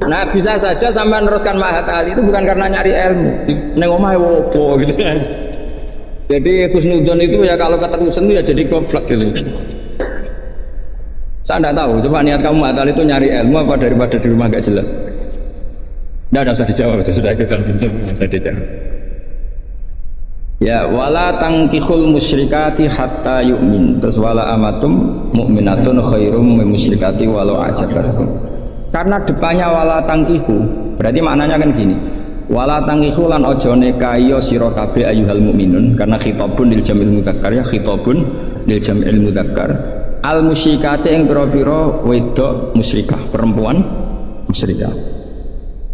Nah bisa saja sampai meneruskan Mahatali itu bukan karena nyari ilmu, neng omah wopo gitu kan. Jadi husnudzon itu ya kalau keterusan itu ya jadi goblok gitu. Saya tidak tahu, coba niat kamu Mahatali itu nyari ilmu apa daripada di rumah gak jelas. Tidak usah dijawab, sudah kita bisa dijawab. Ya wala tangkihul musyrikati hatta yu'min. Terus wala amatum mu'minatun khairum min musyrikati walau ajabatkum. Karena depannya wala tangkihu berarti maknanya kan gini, wala tangkihu lan ojo nekayo sira kabeh ayyuhal mukminun, karena khitabun lil jamil mudzakkar ya, khitabun lil jamil mudzakkar al musyrikati ing pira-pira wedok musyrikah, perempuan musyrikah.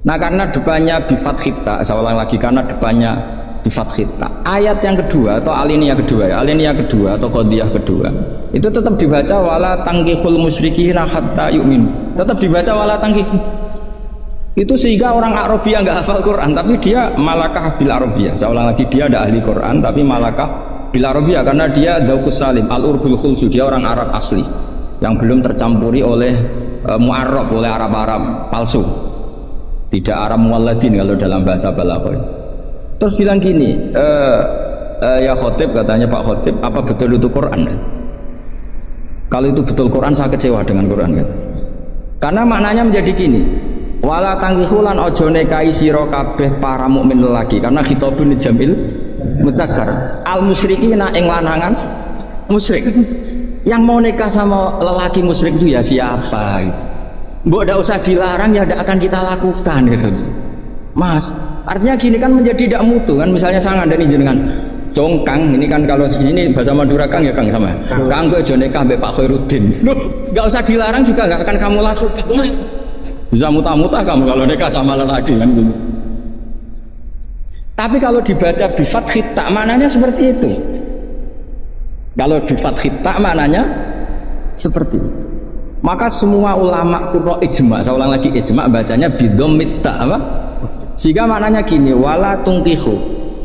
Nah karena depannya bi fathita, saya ulang lagi, karena depannya bi fathita. Ayat yang kedua atau alinea kedua ya, alinea kedua atau qadhiyah kedua itu tetap dibaca wala tangkihul musyrikina hatta yu'min, tetap dibaca wala tangkih. Itu sehingga orang Arabia nggak hafal Quran, tapi dia malakah bil Arabia. Saya ulang lagi, dia ada ahli Quran, tapi malakah bil Arabia karena dia daukus salim, al-urbul khulsu, dia orang Arab asli yang belum tercampuri oleh mu'arrab, oleh Arab-Arab palsu. Tidak Arab muwalladin kalau dalam bahasa balaghah. Terus bilang gini, ya khotib, katanya Pak Khotib, apa betul itu Quran? Kalau itu betul Quran, saya kecewa dengan Quran. Karena maknanya menjadi gini, wala tangkihulan ojo nekai siro kabeh para mukmin lelaki, karena khitabun jamil muzakkar, al musyrikina ing lanangan musyrik. Yang mau nikah sama lelaki musyrik itu ya siapa? Mbok tidak usah dilarang, ya tidak akan kita lakukan gitu. Mas, artinya gini kan menjadi tidak mutu kan. Misalnya saya ngandani jenengan congkang, ini kan kalau di sini bahasa Madura Kang ya Kang sama. Kang gue ojo nikah mbek Pak Khairuddin. Loh, enggak usah dilarang juga enggak akan kamu lakukan. Bisa muta-muta kamu kalau nikah sama lelaki kan gitu. Tapi kalau dibaca bifat khita maknanya seperti itu. Kalau bifat khita maknanya seperti itu. Maka semua ulama qurra ijma, saya ulang lagi ijma bacanya bidomit ta apa? Sehingga maknanya gini, wala tungkihu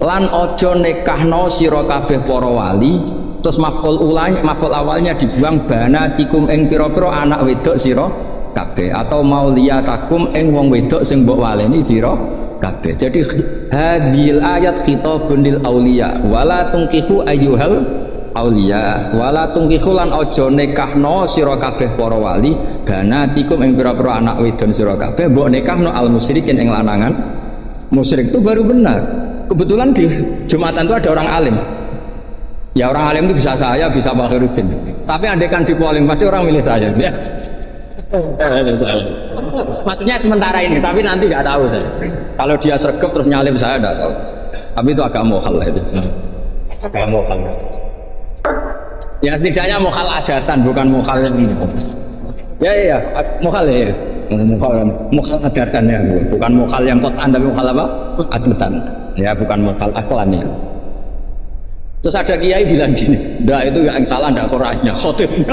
lan ojo nekahno sira kabeh para wali, terus maf'ul awalnya dibuang, banatikum ing pira-pira anak wedok sira kabeh, atau mauliyatakum ing wong wedok sing mbok waleni sira kabeh. Jadi hadil ayat khitabun lil auliya wala tungkihu ayyuhal auliya wala tungkihu lan ojo nekahno sira kabeh para wali, banatikum ing pira-pira anak wedon sira kabeh mbok nekahno al musyrikin ing lanangan musyrik. Itu baru benar. Kebetulan di Jumatan itu ada orang alim. Ya orang alim itu bisa saya, bisa Pak Khairuddin. Tapi andaikan di polling pasti orang milih saya. Ya. Maksudnya sementara ini, tapi nanti nggak tahu saya. Kalau dia sregep terus nyalip saya nggak tahu. Tapi itu agak mohal lah itu. Agak mohal. Ya setidaknya mohal adatan, bukan mohal yang ini. Ya, mohal ya. Mukhal adatan ya, bukan mukhal yang kotan, tapi mukhal apa? Adatan ya, bukan mukhal aklan ya. Terus ada kiai bilang gini, ndak itu yang salah, ndak Qurannya, khotibnya.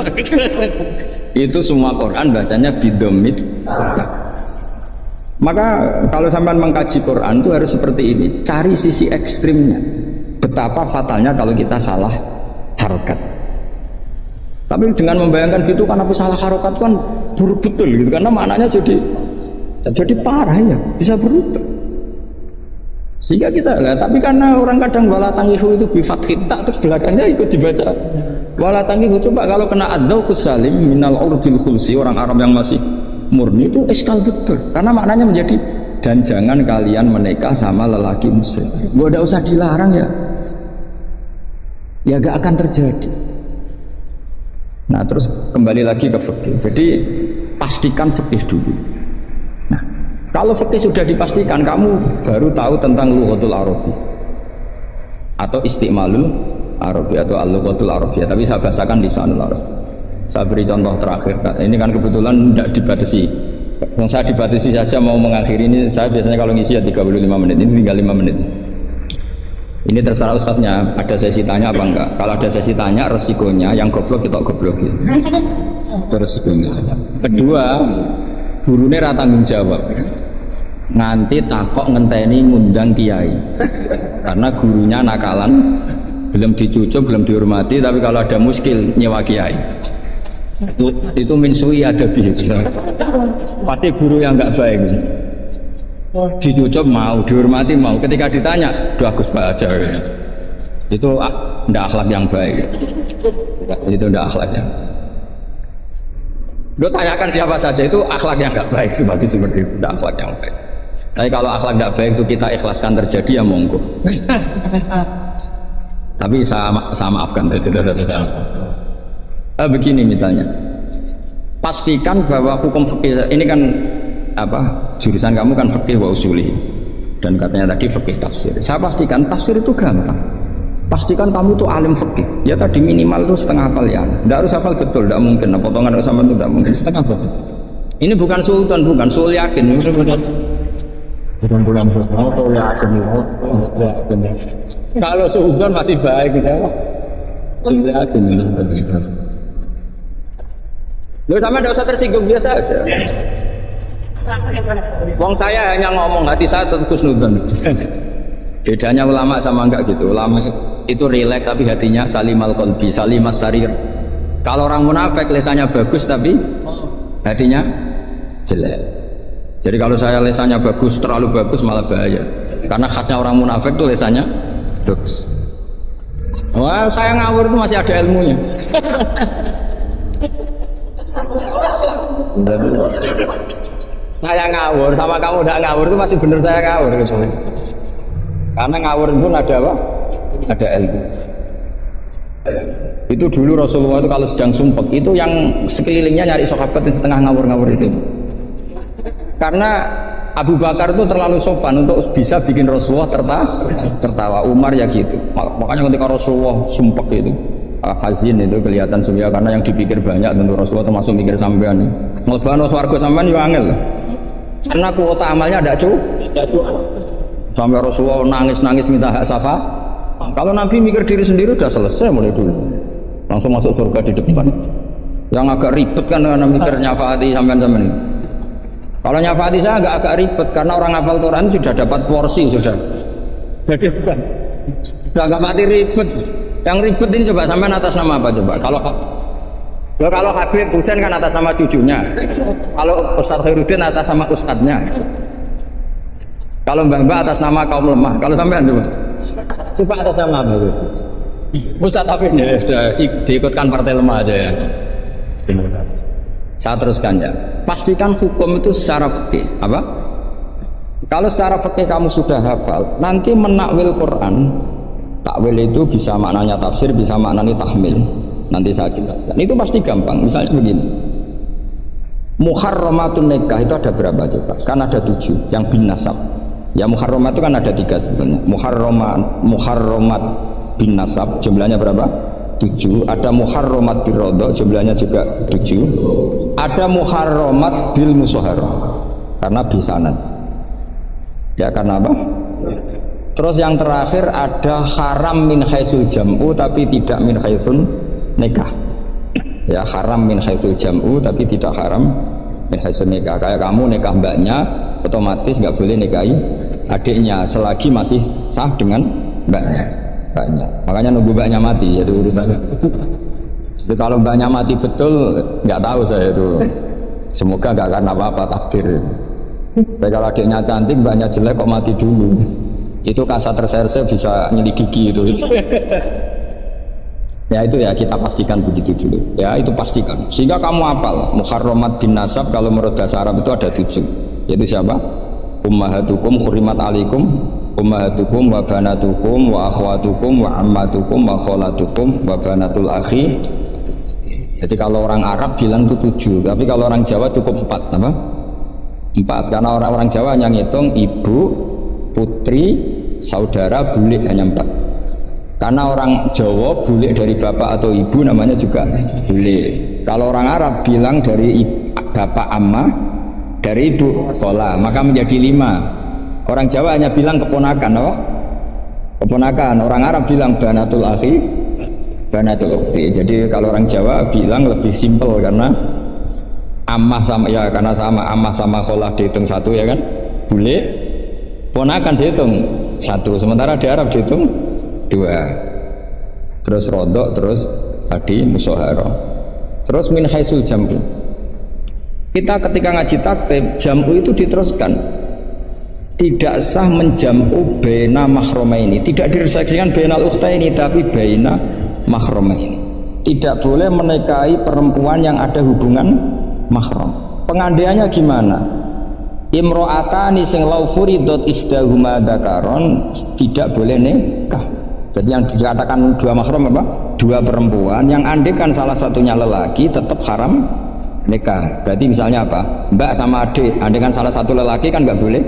Itu semua Quran bacanya bidomit. Maka kalau sampai mengkaji Quran itu harus seperti ini, cari sisi ekstrimnya. Betapa fatalnya kalau kita salah harokat. Tapi dengan membayangkan gitu kan, aku salah harokat kan buruk betul gitu, karena maknanya jadi parah ya, bisa berubah. Sehingga kita lah, tapi karena orang kadang wala tangihu itu bifat kita, terus belakangnya ikut dibaca wala tangihu. Coba kalau kena adzauqus salim minal urbil khulsi, orang Arab yang masih murni, itu eskal betul, karena maknanya menjadi dan jangan kalian menikah sama lelaki musyrik. Gak ada usah dilarang ya gak akan terjadi. Nah terus kembali lagi ke fikih. Jadi pastikan fikih dulu. Nah kalau fikih sudah dipastikan, kamu baru tahu tentang lughatul Arabi atau istimalul Arabi atau al-lughatul Arabi. Tapi saya bahasakan lisanul Arab. Saya beri contoh terakhir. Ini kan kebetulan tidak dibatasi. Yang saya dibatasi saja mau mengakhiri ini. Saya biasanya kalau ngisi ya 35 menit. Ini tinggal 5 menit. Ini terserah ustadznya, ada sesi tanya apa enggak. Kalau ada sesi tanya, resikonya yang goblok kita goblokin. Itu resikonya. Kedua, gurunya rata tanggung jawab. Nganti takok ngenteni ngundang kiai. Karena gurunya nakalan, belum dicucuk, belum dihormati, tapi kalau ada muskil nyewa kiai. Itu minsui ada di situ. Pasti guru yang enggak baik. Dicucuk mau, dihormati mau, ketika ditanya bagus Pak aja ya. Itu tidak akhlak yang baik, itu tidak akhlak yang lo tanyakan siapa saja, itu akhlak yang tidak baik, seperti itu, tidak akhlak yang baik. Tapi kalau akhlak tidak baik itu kita ikhlaskan terjadi ya monggo. Tapi saya maafkan. Begini misalnya, pastikan bahwa hukum fikih ini kan jurusan kamu kan fikih wa usuli, dan katanya tadi fikih tafsir. Saya pastikan tafsir itu gampang. Pastikan kamu tuh alim fikih. Ya tadi minimal itu setengah hafal ya. Tidak harus hafal betul, tidak mungkin. Potongan sama itu tidak mungkin. Setengah betul. Ini bukan sultan, bukan sul yakin. Bukan sul yakin. Kalau sultan masih baik gitu. Sul yakin. Lo sama tidak usah tersinggung, biasa aja. Wong saya hanya ngomong, hati saya tetap husnudzon. Bedanya ulama sama enggak gitu. Ulama itu rileks tapi hatinya salimal qalbi, salimas sarir. Kalau orang munafik lesannya bagus tapi hatinya jelek. Jadi kalau saya lesannya bagus, terlalu bagus malah bahaya. Karena khasnya orang munafik tuh lesannya bagus. Wah, saya ngawur itu masih ada ilmunya. Saya ngawur sama kamu tidak ngawur itu masih benar saya ngawur. Karena ngawur pun ada apa? Ada ilmu. Itu dulu Rasulullah itu kalau sedang sumpek itu yang sekelilingnya nyari sahabat yang setengah ngawur-ngawur itu. Karena Abu Bakar itu terlalu sopan untuk bisa bikin Rasulullah tertawa. Umar ya gitu. Makanya ketika Rasulullah sumpek itu, Khazin itu kelihatan sebenarnya karena yang dipikir banyak tentu Rasulullah termasuk mikir sampean. Mlebu swarga sampean yo angel. Karena kuota amalnya ada cukup. Sampai Rasulullah nangis-nangis minta hak syafaat. Kalau Nabi mikir diri sendiri sudah selesai mulai dulu. Langsung masuk surga di depan. Yang agak ribet kan karena mikir nyafaati sampean-sampean ini. Kalau nyafaati saya agak ribet karena orang hafal Quran sudah dapat porsi sudah. Jadi sudah agak mati ribet. Yang ribet ini coba sampean atas nama apa coba? Kalau Habib Husain kan atas nama cucunya. Kalau Ustaz Khairuddin atas nama ustadznya. Kalau Mbak atas nama kaum lemah. Kalau sampean coba atas nama apa itu? Ustaz Hafid ya sudah diikutkan partai lemah aja ya. Saya teruskan ya. Pastikan hukum itu secara fikih. Apa? Kalau secara fikih kamu sudah hafal, nanti menakwil Quran, takwil itu bisa maknanya tafsir, bisa maknanya tahmil. Nanti saya jelaskan. Itu pasti gampang. Misalnya begini. Muharramatun nikah itu ada berapa coba? Kan ada 7 yang bin nasab. Ya muharramat itu kan ada 3 sebenarnya. Muharramat bin nasab jumlahnya berapa? 7. Ada muharramat bil rodok jumlahnya juga 7. Ada muharramat bil musaharah karena bisanan. Ya karena apa? Terus yang terakhir ada haram min haitsul jam'u tapi tidak min haitsun nikah. Ya haram min haitsul jam'u tapi tidak haram min haitsun nikah. Kayak kamu nikah mbaknya otomatis nggak boleh nikahi adiknya selagi masih sah dengan mbaknya. Makanya nunggu mbaknya mati itu urutannya. Jadi kalau mbaknya mati betul nggak tahu saya itu. Semoga nggak karena apa-apa takdir. Tapi kalau adiknya cantik mbaknya jelek kok mati dulu. Itu kasat reserse bisa nyelidiki itu. Ya itu ya kita pastikan begitu dulu. Ya itu pastikan. Sehingga kamu hafal muharramat bin nasab kalau menurut bahasa Arab itu ada 7. Yaitu siapa? Ummahatukum hurimat alaikum ummahatukum wa banatukum wa akhwatukum wa ammatukum wa kholatukum wa banatul akhi. Jadi kalau orang Arab bilang itu 7, tapi kalau orang Jawa cukup 4 apa? 4 karena orang Jawa hanya ngitung ibu, putri, saudara, bule hanya 4. Karena orang Jawa bule dari bapak atau ibu namanya juga bule. Kalau orang Arab bilang dari bapak amma, dari ibu khola, maka menjadi 5. Orang Jawa hanya bilang keponakan, oh? Keponakan. Orang Arab bilang banatul akhi, banatul ukhti. Jadi kalau orang Jawa bilang lebih simpel karena ammah sama ya karena sama ammah sama kholah dihitung 1 ya kan, bule ponakan dihitung 1, sementara di Arab dihitung 2. Terus rodok, terus tadi musoharo, terus min haitsul jam'u. Kita ketika ngaji takrib jam'u itu diteruskan. Tidak sah menjam'u baina mahromaini, tidak diresaksikan bainal ukhtaini tapi baina mahromaini. Tidak boleh menikahi perempuan yang ada hubungan mahram. Pengandaiannya gimana? Imro'atani sing lau furidot ihdahuma dzakaron, tidak boleh nikah. Jadi yang dikatakan 2 mahram apa? 2 perempuan yang andekan salah satunya lelaki tetap haram nikah. Berarti misalnya apa? Mbak sama adik, andekan salah satu lelaki kan nggak boleh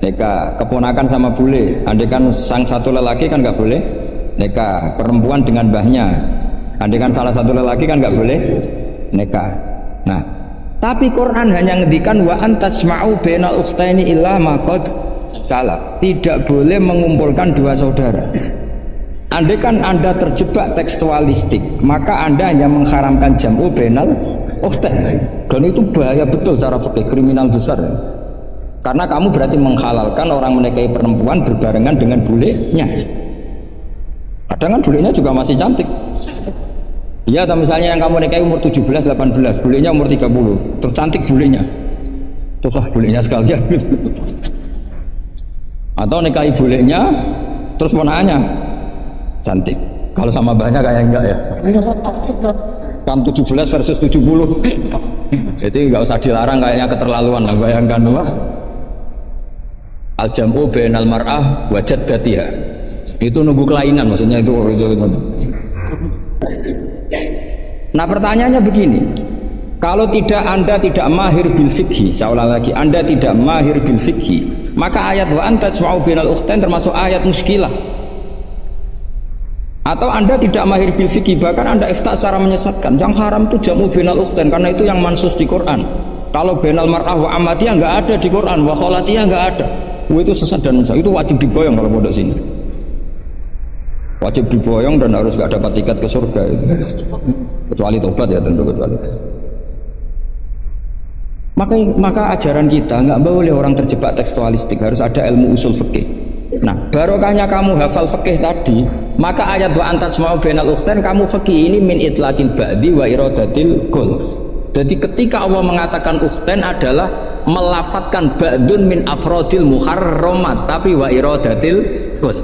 nikah. Keponakan sama bule, andekan sang satu lelaki kan nggak boleh nikah. Perempuan dengan mbahnya, andekan salah satu lelaki kan nggak boleh nikah. Nah, tapi Quran hanya ngendikan wa antasma'u bainal ukhtaini illa ma qad salaf. Tidak boleh mengumpulkan 2 saudara. Andai kan Anda terjebak tekstualistik, maka Anda hanya mengharamkan jam'u bainal ukhtain. Dan itu bahaya betul cara fikih, kriminal besar. Karena kamu berarti menghalalkan orang menikahi perempuan berbarengan dengan bulenya. Kadang kan bulenya juga masih cantik. Iya, atau misalnya yang kamu nikahi umur 17, 18, bulenya umur 30, terus cantik bulenya. Terus bulenya sekalian gitu. Atau nikahi bulenya, terus ponakannya cantik. Kalau sama banyak kayak enggak ya. Kan 17 versus 70. Jadi enggak usah dilarang, kayaknya keterlaluan lah, bayangkan wah. Al-jam'u bainal mar'ah wa jaddatiha. Itu nunggu kelainan maksudnya itu. Nah, pertanyaannya begini. Kalau Anda tidak mahir bil fikhi, saya ulang lagi, Anda tidak mahir bil fikhi, maka ayat wa anta tasma'u bainal ukhtain termasuk ayat muskilah. Atau Anda tidak mahir bil fikih, bahkan Anda ifta secara menyesatkan. Yang haram itu jamu bainal ukhtain karena itu yang mansus di Quran. Kalau bainal mar'ah wa amatiyah enggak ada di Quran, wa kholatiyah enggak ada. Itu sesat dan sesat. Itu wajib diboyong kalau pondok sini. Wajib diboyong dan harus enggak dapat tiket ke surga itu. Kecuali tobat ya tentu, kecuali. Maka ajaran kita enggak boleh orang terjebak tekstualistik, harus ada ilmu usul fikih. Nah, barokahnya kamu hafal fikih tadi, maka ayat wa antas mau bainal ukhtain kamu fikih ini min itlaqil ba'di wa iradatil kul. Jadi ketika Allah mengatakan ukhtain adalah melafatkan ba'dun min afrodil muharramat tapi wa iradatil kul.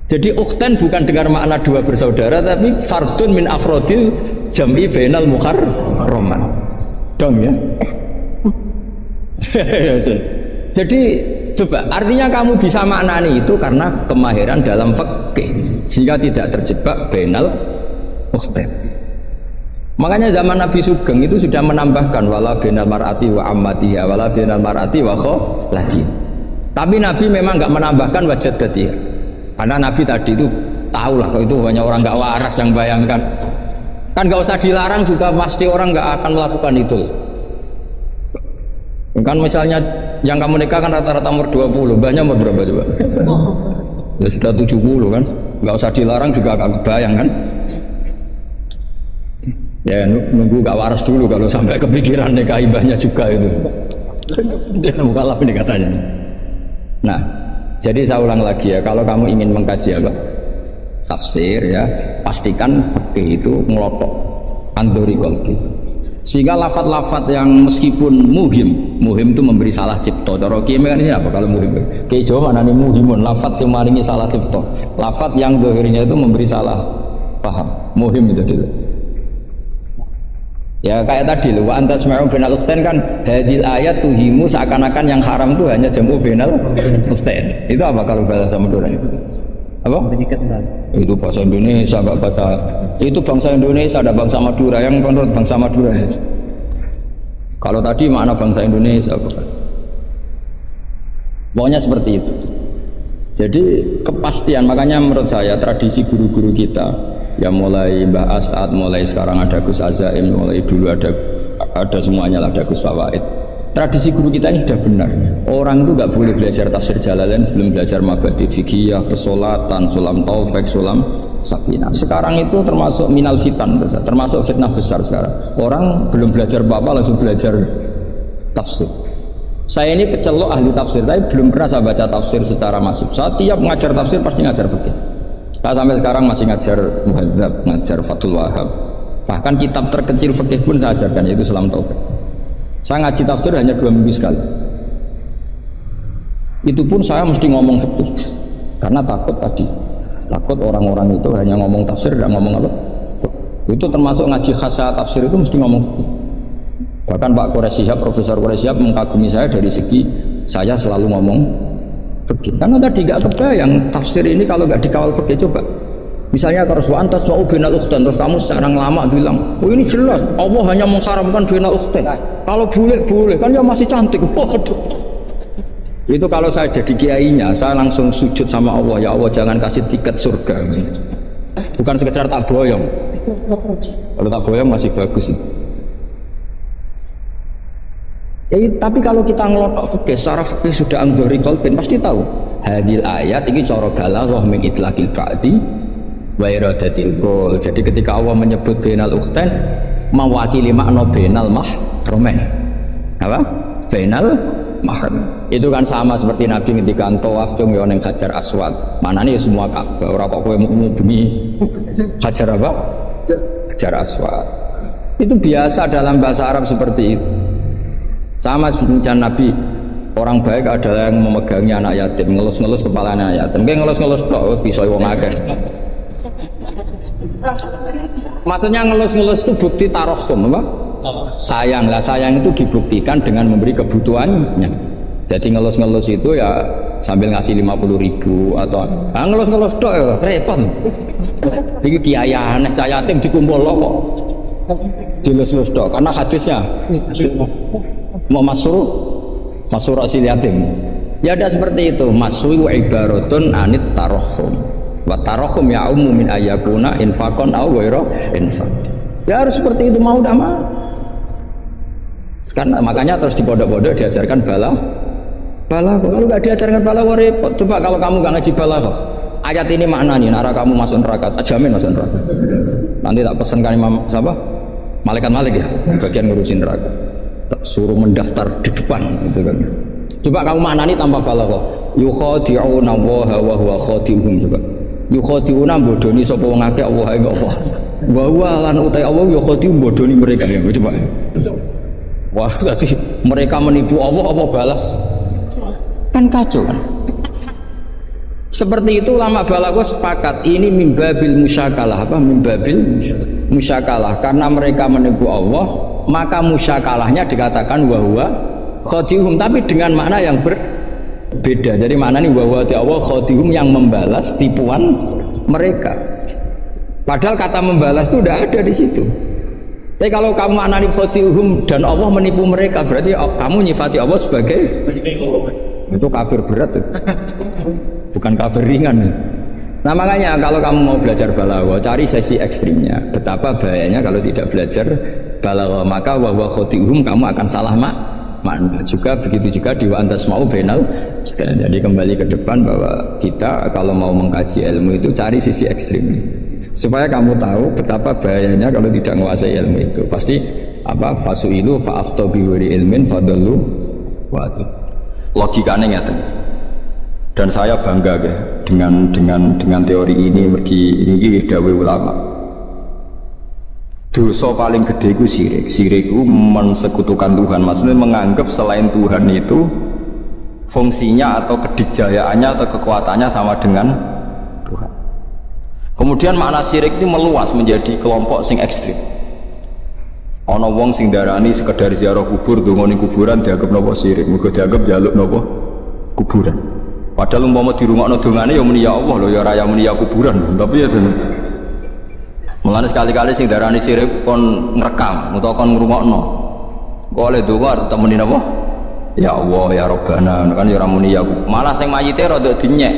Jadi ukhtain bukan dengan makna dua bersaudara, tapi fardun min afrodil jam'i bainal muharramat. Dong ya. Jadi coba, artinya kamu bisa maknani itu karena kemahiran dalam fikih sehingga tidak terjebak bainal ukhtain. Makanya zaman Nabi Sugeng itu sudah menambahkan wala bainal mar'ati wa ammatiha wala bainal mar'ati wa kholati. Tapi Nabi memang enggak menambahkan wa jaddatiha. Karena Nabi tadi itu tahu lah kalau itu hanya orang enggak waras yang bayangkan. Kan enggak usah dilarang juga pasti orang enggak akan melakukan itu. Kan misalnya yang kamu nikah kan rata-rata umur 20, banyak umur berapa coba? Ya sudah 70 kan, nggak usah dilarang juga agak kebayang kan? Ya nunggu gak waras dulu kalau sampai kepikiran nikah ibahnya juga itu. Dia mukalaf ini katanya. Nah, jadi saya ulang lagi ya, kalau kamu ingin mengkaji apa? Tafsir ya, pastikan fikih itu ngelotok andori qalbi. Sehingga lafat-lafat yang meskipun muhim itu memberi salah cipta. Cara kiai kan ini apa kalau muhim? Kiai Jawa mana nih muhimun, lafat yang maringi salah cipta. Lafat yang dohirnya itu memberi salah paham. Muhim itu dulu. Ya kayak tadi loh, wa antas ma'u bainal ukhtain kan hadil ayat tuhimu seakan-akan yang haram itu hanya jamu bainal ukhtain. Itu apa kalau bahasa Madura itu? Apa? Itu bahasa Indonesia, enggak bahasa. Itu bangsa Indonesia, ada bangsa Madura yang menurut bangsa Madura. Kalau tadi makna bangsa Indonesia bukan. Pokoknya seperti itu. Jadi kepastian, makanya menurut saya tradisi guru-guru kita yang mulai Mbah As'ad, mulai sekarang ada Gus Azaim, mulai dulu ada semuanya lah, ada Gus Fawaid. Tradisi guru kita ini sudah benar. Orang itu nggak boleh belajar tafsir Jalalain sebelum belajar mabadi fikih, pesolatan, sulam taufik, sulam safinah. Sekarang itu termasuk minal fitan besar, termasuk fitnah besar sekarang. Orang belum belajar apa-apa langsung belajar tafsir. Saya ini pecelok ahli tafsir, tapi belum pernah saya baca tafsir secara masuk. Saya tiap mengajar tafsir pasti ngajar fikih. Saya sampai sekarang masih ngajar Muhadzab, ngajar Fathul Wahab. Bahkan kitab terkecil fikih pun saya ajarkan, yaitu Sulam Taufik. Saya ngaji tafsir hanya 2 minggu sekali. Itu pun saya mesti ngomong fikih, karena takut orang-orang itu hanya ngomong tafsir, tidak ngomong apa. Itu termasuk ngaji khasa tafsir itu mesti ngomong fikih. Bahkan Pak Quraisyihab, Profesor Quraisyihab mengagumi saya dari segi saya selalu ngomong fikih. Karena tadi gak kebayang tafsir ini kalau gak dikawal fikih. Coba misalnya terus wa antas wa bainal ukhtain, terus kamu secara lama bilang oh ini jelas Allah hanya mengharamkan bainal ukhtain, kalau boleh kan ya masih cantik. Waduh, itu kalau saya jadi kiainya saya langsung sujud sama Allah, ya Allah jangan kasih tiket surga, bukan sekedar tak boyong. Kalau tak boyong masih bagus sih. Tapi kalau kita ngelotok fikih, secara fikih sudah anggori qalbin pasti tahu hadil ayat ini cara balaghah min itlaqil ba'di wa iradatil qul. Jadi ketika Allah menyebut bainal ukhtain mewakili makna bainal mahramin. Apa? Bainal mahram. Itu kan sama seperti Nabi ketika tawaf cung yo ning Hajar Aswad. Manane ya semua Ka'bah. Ora kok kowe bengi Hajar apa? Hajar Aswad. Itu biasa dalam bahasa Arab seperti itu. Sama seperti Nabi, orang baik adalah yang memegangi anak yatim, ngelus-ngelus kepala anak yatim. Kayak ngelus-ngelus tok bisa wong akeh. Maksudnya ngelus-ngelus itu bukti tarohum apa? Sayang lah, sayang itu dibuktikan dengan memberi kebutuhannya. Jadi ngelus-ngelus itu ya sambil ngasih 50.000 atau ngelus-ngelus tok ya repot. Iki kiai aneh cah yatim dikumpul kok. Dilus-lus tok karena hadisnya mau masur asil yatim. Ya ada seperti itu. Masru ibaratun anit tarohum. Wa tarohum ya min ayakuna infakon au ghairu infak. Ya harus seperti itu mau tidak mau. Karena makanya terus di pondok-pondok diajarkan bala. Kalau nggak diajarkan bala repot. Coba kalau kamu nggak ngaji bala kok. Ayat ini maknanya nara kamu masuk neraka. Jamin masuk neraka. Nanti tak pesankan imam siapa? Malaikat Malik ya, bagian ngurusin neraka. Suruh mendaftar di depan gitu kan. Coba kamu maknani tanpa balaghah. Yukhadi'una Allaha wa huwa khadi'uhum coba. Yukhadi'una bodoni sapa wong akeh Allah ing apa. Wa huwa lan utai Allah yukhadi'u bodoni mereka ya coba. Wah, tadi mereka menipu Allah apa balas? Kan kacau kan. Seperti itu ulama balaghah sepakat ini mimbabil musyakalah apa mimbabil musyakalah karena mereka menipu Allah maka musyakalahnya dikatakan wahwa khadihum tapi dengan makna yang berbeda. Jadi makna ini wahwa Allah khadihum yang membalas tipuan mereka. Padahal kata membalas itu sudah ada di situ. Tapi kalau kamu maknani khadihum dan Allah menipu mereka berarti kamu nyifati Allah sebagai itu kafir berat itu. Bukan kafir ringan. Nah makanya kalau kamu mau belajar balaghah cari sesi ekstrimnya. Betapa bahayanya kalau tidak belajar balaghah maka wa khati'uhum kamu akan salah makna. Juga begitu juga di wa antas mau benal. Jadi kembali ke depan bahwa kita kalau mau mengkaji ilmu itu cari sisi ekstrim supaya kamu tahu betapa bahayanya kalau tidak menguasai ilmu itu. Pasti apa fasuilu fa'aftu bi wari ilmin fadallu wa logikanya nyata. Dan saya bangga ya, dengan teori ini ini dawe ulama. Dosa paling gede itu syirik. Syirik itu mensekutukan Tuhan. Maksudnya menganggap selain Tuhan itu fungsinya atau kedikjayaannya atau kekuatannya sama dengan Tuhan. Kemudian makna syirik itu meluas menjadi kelompok sing ekstrim. Ana wong sing darani sekedar ziarah kubur donga ning kuburan dianggap napa syirik. Muga dianggap njaluk napa kuburan. Padahal umpama dirungokno dongane ya muni ya Allah lho ya ora ya muni ya kuburan. Tapi ya mulane sekali-kali sing darani syirik kon ngrekam utawa kon ngrungokno. Kok oleh donga tak muni napa? Ya Allah ya Rabbana kan ya ora muni ya. Malah sing mayite rada dinyek.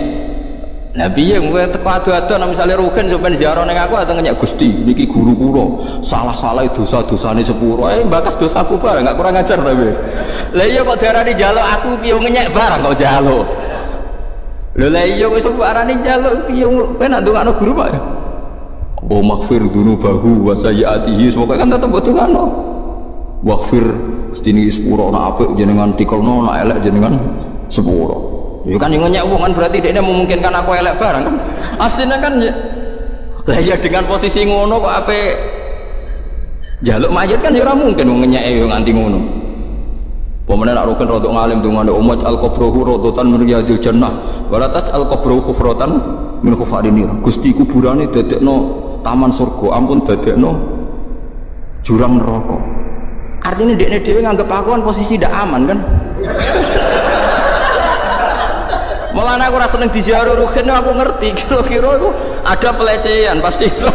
Nah piye kowe teko ado-ado nek misale rugen sampeyan ziarah ning aku atau ngenyek Gusti niki guru kula salah-salah dosa-dosane sepuro bakas dosaku bareng gak kurang ajar tapi. Lah iya kok diarani njaluk aku piye ngenyek barang kok njaluk. Lha la iya kok sembarane njaluk piye penak ndongakno guru Pak ya. Oh maghfir dzunubahu wa sayyiatihi semoga kan tetep ndongakno. Waghfir Gusti niki sepuro nek apik jenengan tikelno nek elek jenengan sepuro. Ya kan yang ngenyek wong kan berarti dia memungkinkan aku elek barang kan. Aslinya kan lah ya dengan posisi ngono kok ape jaluk mayit kan ya ora mungkin wong ngenyek yo nganti ngono. Pemene nak rukun rodok ngalim dungane umat al-qabruhu rodotan min riyadil jannah walatat al-qabruhu khufratan min khufarinir. Gusti kuburane dadekno taman surga ampun dadekno jurang neraka. Artinya dekne dhewe nganggep aku kan posisi ndak aman kan. Malah aku rasa seneng diziarah ruhin aku ngerti kira-kira itu ada pelecehan pasti itu.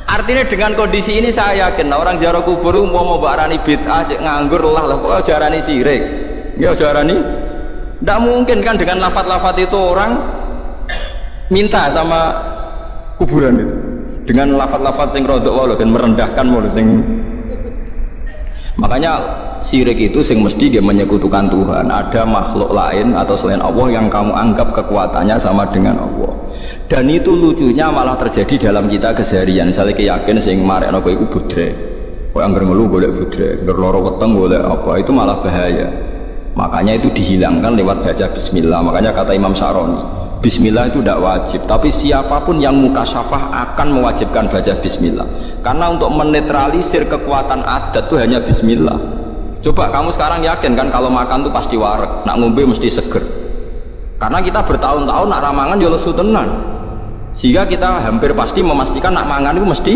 Artinya dengan kondisi ini saya yakin orang ziarah kubur mau barani bid'ah nganggur lah pokoknya jarani syirik. Ya jarani tidak mungkin kan dengan lafaz-lafaz itu orang minta sama kuburan itu dengan lafaz-lafaz sing rodok walau dan merendahkan mulu sing makanya syirik itu sing mesti dia menyekutukan Tuhan. Ada makhluk lain atau selain Allah yang kamu anggap kekuatannya sama dengan Allah. Dan itu lucunya malah terjadi dalam kita keseharian. Misalnya keyakin sing marekno kowe iku budre. Kowe anggar ngelu golek budre, anggar loro weteng golek apa, itu malah bahaya. Makanya itu dihilangkan lewat baca bismillah. Makanya kata Imam Syaroni, bismillah itu tidak wajib, tapi siapapun yang mukasyafah akan mewajibkan baca bismillah. Karena untuk menetralisir kekuatan adat itu hanya bismillah. Coba kamu sekarang yakin kan kalau makan itu pasti wareg, nak ngombe mesti seger. Karena kita bertahun-tahun nak ramangan ya lesu tenan. Sehingga kita hampir pasti memastikan nak mangan itu mesti.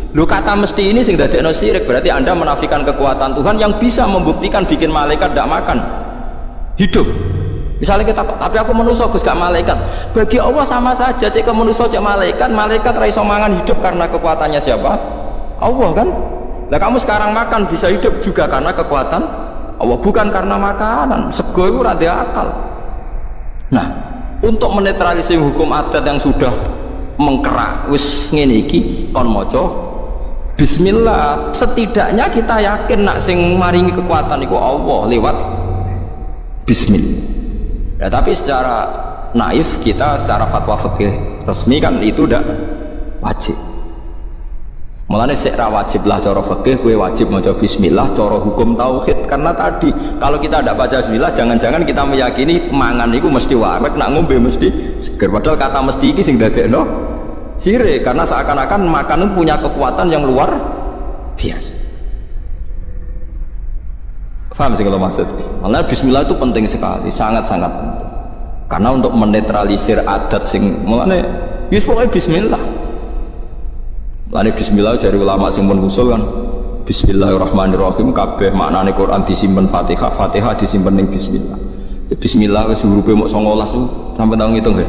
Lu kata mesti ini sing dadekno syirik, berarti Anda menafikan kekuatan Tuhan yang bisa membuktikan bikin malaikat tidak makan hidup. Misalnya kita, tapi aku manusia Gus gak malaikat. Bagi Allah sama saja, cek ke manusia cek malaikat, malaikat ra iso mangan hidup karena kekuatannya siapa? Allah kan? Lah kamu sekarang makan bisa hidup juga karena kekuatan Allah, bukan karena makanan. Sego itu rada akal. Nah, untuk menetralisir hukum adat yang sudah mengkerak wis ngene iki kon maca bismillah, setidaknya kita yakin nak sing maringi kekuatan iku Allah lewat bismillah. Ya, tapi secara naif kita secara fatwa fikih resmi kan itu tidak wajib. Mulane sik ra wajib lah cara fikih kowe wajib maca bismillah cara hukum tauhid. Karena tadi kalau kita tidak baca bismillah jangan-jangan kita meyakini mangan iku mesti wareg, nak ngombe mesti seger. Padahal kata mesti iki sing dadekno syirik, karena seakan-akan makan punya kekuatan yang luar biasa. Paham sih kalau maksud? Karena bismillah itu penting sekali, sangat-sangat penting. Karena untuk menetralisir adat sing mulane wis pokoke bismillah. Mulane bismillah dari ulama sing pun usul kan bismillahirrahmanirrahim, kabeh maknane Quran disimpen Fatihah, Fatihah disimpen ning bismillah. Bismillah wis hurufe mok 19 sampai tau ngitung ya.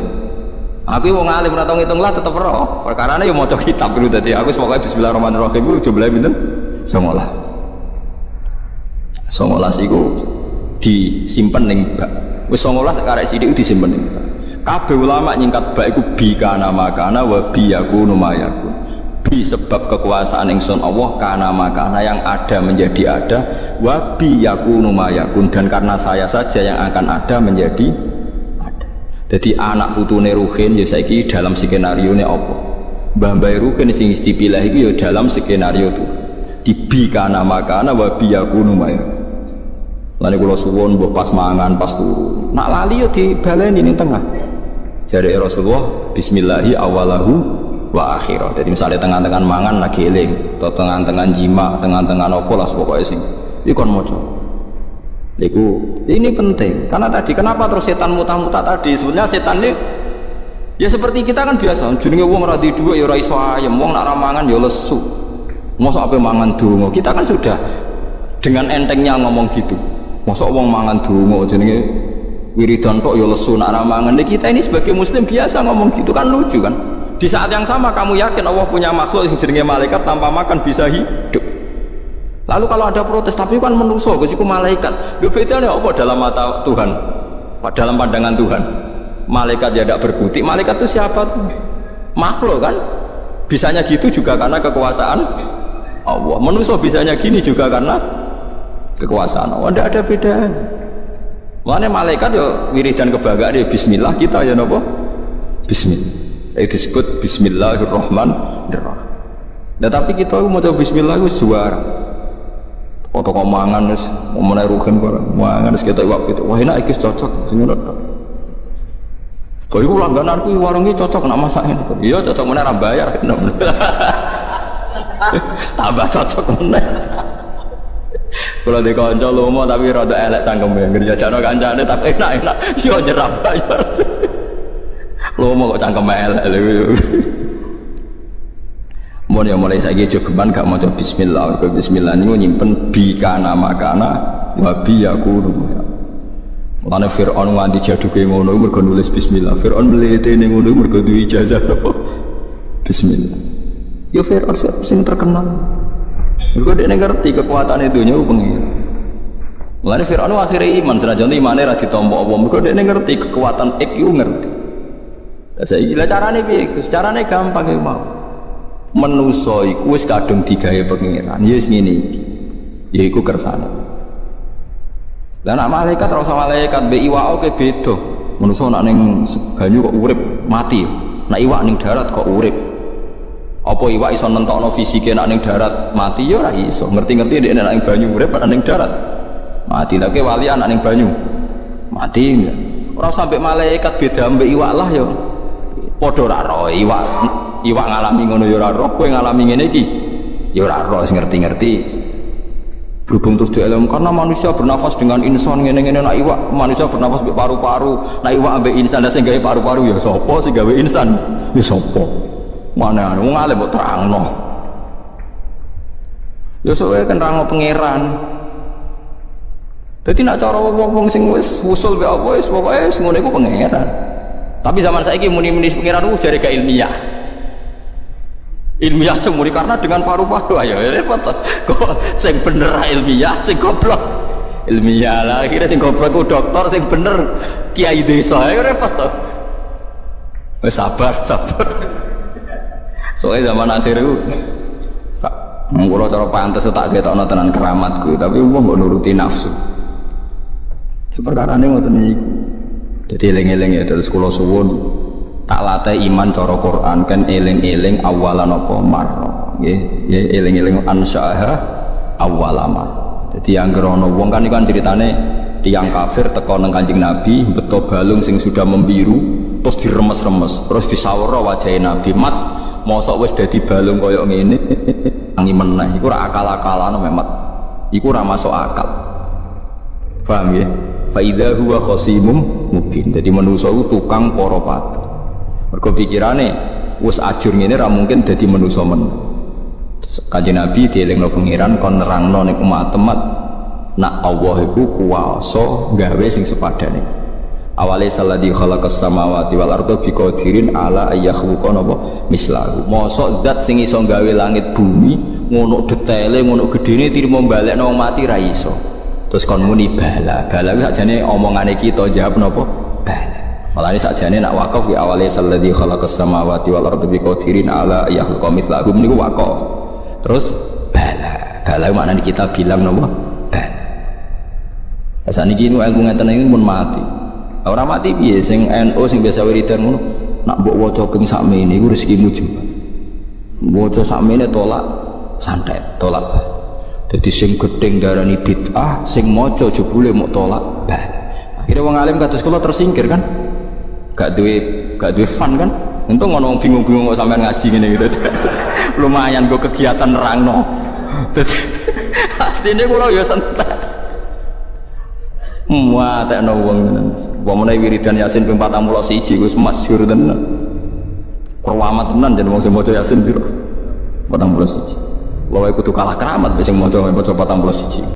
Aku wong alim ora tau ngitung lah tetep ora. Perkarane yo maca kitab dulu dadi aku pokoke bismillahirrahmanirrahim iku jumlahe pinten? 19. 19 iku disimpen ning bak. Wis 19 karek sithik disimpen ning bak. Kabeh ulama nyingkat bak iku bi kana makana wa bi yakunu mayakun. Bi sebab kekuasaan ingsun Allah kana makana yang ada menjadi ada, wa bi yakunu mayakun dan karena saya saja yang akan ada menjadi. Jadi anak putune Ruhin ya saiki dalam skenario ne apa? Mbah-mbah Ruhin sing dipilih iki ya dalam skenario itu. Dibi kana makana wa biyakunu maya. Lan kula suwun mbok pas mangan pas turu. Nak lali ya dibaleni ning tengah. Jare Rasulullah bismillahi awalahu wa akhirah. Jadi misalnya tengah-tengah mangan lagi eling, atau tengah-tengah jima, tengah-tengah apa lah pokoknya sing iki kon maca. Ini penting karena tadi kenapa terus setan muta-muta tadi sebenarnya setan ini ya seperti kita kan biasa jenenge wong ora di dhuwit ya ora iso ayem, wong nak ramangan ya lesu mosok ape mangan donga. Kita kan sudah dengan entengnya ngomong gitu, mosok wong mangan donga jenenge wiridan tok ya lesu nak ramangan. Kita ini sebagai muslim biasa ngomong gitu kan lucu kan. Di saat yang sama kamu yakin Allah punya makhluk yang jenenge malaikat tanpa makan bisa hidup. Lalu kalau ada protes, tapi kan manusia, itu malaikat. Bedanya apa dalam mata Tuhan? Dalam pandangan Tuhan, malaikat ya tidak berkutik. Malaikat itu siapa? Makhluk kan? Bisanya gitu juga karena kekuasaan Allah. Manusia bisanya gini juga karena kekuasaan Allah. Tidak ada bedanya. Makanya malaikat ya wiridan kebanggaan ya Bismillah, kita ya nopo Bismillah. Itu disebut Bismillahirrahmanirrahim. Nah, tapi kita mau coba Bismillah itu juara. Foto kok mangan wis omone Ruhin kok mangan wis ketok iwak itu. Wah enak iki cocok sing ngono tok. Kok iku langgananku warunge cocok nak masak ngene. Iya cocok meneh ra bayar. Tambah cocok meneh. Kalau di kanca lomo tapi rada elek cangkeme ngerjajakno kancane tapi enak-enak yo nyerap bayar. Lomo kok cangkeme elek lho. Mau ya mulai saiki jogeman gak maca bismillah. Bismillah niku nyimpen bi kana makana wa bi yakunu. Mulane Firaun nganti jaduke ngono mergo nulis bismillah. Firaun mletene ngono mergo duwe ijazah bismillah. Ya Firaun sing terkenal. Mergo dekne ngerti kekuatane dunya ku pengen. Mulane Firaun akhire iman senajan imane ra ditampa apa. Mergo dekne ngerti kekuatan iku ngerti. Lah saiki lha carane piye? Carane gampang iki mau. Manusa iku wis kadung digawe pengiran ya wis ngene iki yaiku kersane Lah nak malaikat ora usah malaikat, mbek iwak oke beda. Manusa nak ning banyu kok urip mati. Nak iwak ning darat kok urip. Apa iwak iso nentokno fisike nak ning darat mati ya ora iso. Ngerti-ngerti nek nak ning banyu urip nak ning darat mati. Lah ke wali anak ning banyu mati. Ora sampe malaikat beda mbek iwak lah ya. Padha ora roh iwak ngalami ngono ya ora roh, kowe ngalami ngene iki ya ora roh, ngerti-ngerti. Berhubung terus dielem karena manusia bernafas dengan insan ngene-ngene, nak iwak manusia bernafas mbek paru-paru, nak iwak ambek insan sing gawe paru-paru ya sapa sing gawe insan ya sapa. Mana wong alim mbok terangno. Ya soe kan nerangno pangeran. Dadi nak cara wong sing wis usul mbek apa wis pokoke wis ngono iku pangeran. Tapi zaman saiki muni-muni pangeran jare gak ilmiah. Ilmiah semuri karena dengan paru-paru ayo repot kok sing bener ilmiah sing goblok ilmiah lah akhirnya sing goblok ku dokter sing bener kiai desa ayo repot sabar soalnya zaman akhir itu kalau cara pantas tak ketokno tenan keramatku tapi wong mbok nuruti nafsu perkarane ngoten niku dadi eling-eling ya terus kula suwun tak latih iman cara Quran kan eling-eling awalan apa marra nggih eling-eling ansyaha awalamar. Dadi anggere ana wong kan ceritane tiyang kafir teko nang Kanjeng Nabi beto balung sing sudah membiru terus diremes-remes terus disawara wajahe Nabi mat mosok wis dadi balung kaya ngene tangi meneh iku ora akal-akalan memet iku ora masuk akal. Paham nggih? Fa idza huwa khasimum mubin. Dadi manusa ku tukang para pati. Mergo pikirane wis ajur ngene ra mungkin dadi manusa men. Kanjeng Nabi dielingno pangeran kon nerangno ning umat-umat nak Allah iku kuwasa gawe sing sepadane. Awale salladzi khalaqas samawati wal arda biqadirin ala ayyakhluqa napa mislahu. Mosok zat sing iso gawe langit bumi ngono detaile ngono gedene tirimo balekno mati ra iso. Terus kon muni bala. Bala kuwi sakjane omongane kita jawab napa? Bala. Malah ini sakjane nak wakaf di awalnya salladzi khalaqas samawati wal arda biqadirin ala yakhluqa mithlahum niku wakaf. Terus bala maknane kita bilang napa? Bala. Saniki ilmu ngeten iki mun mati. Ora mati piye sing NU sing biasa wiridan ngono nak mbok waca ping sakmene iku rezekimu jembar. Waca sakmene tolak santet, tolak bala. Dadi sing gedeng darani bid'ah, sing maca jebule mok tolak bala. Akhire wong alim kados kula tersingkir kan? Gak duwe fun kan? Untung ngono bingung-bingung kok sampean ngaji ngene gitu. Lumayan go kegiatan nerangno. Dadi astine kula ya santai. Muatekno wong ngene. Wiridan Yasin ping 41 wis masyhur tenan. Keramat tenan jan wong sing maca Yasin piro? 41. Lawe kudu kalah keramat sing maca 41.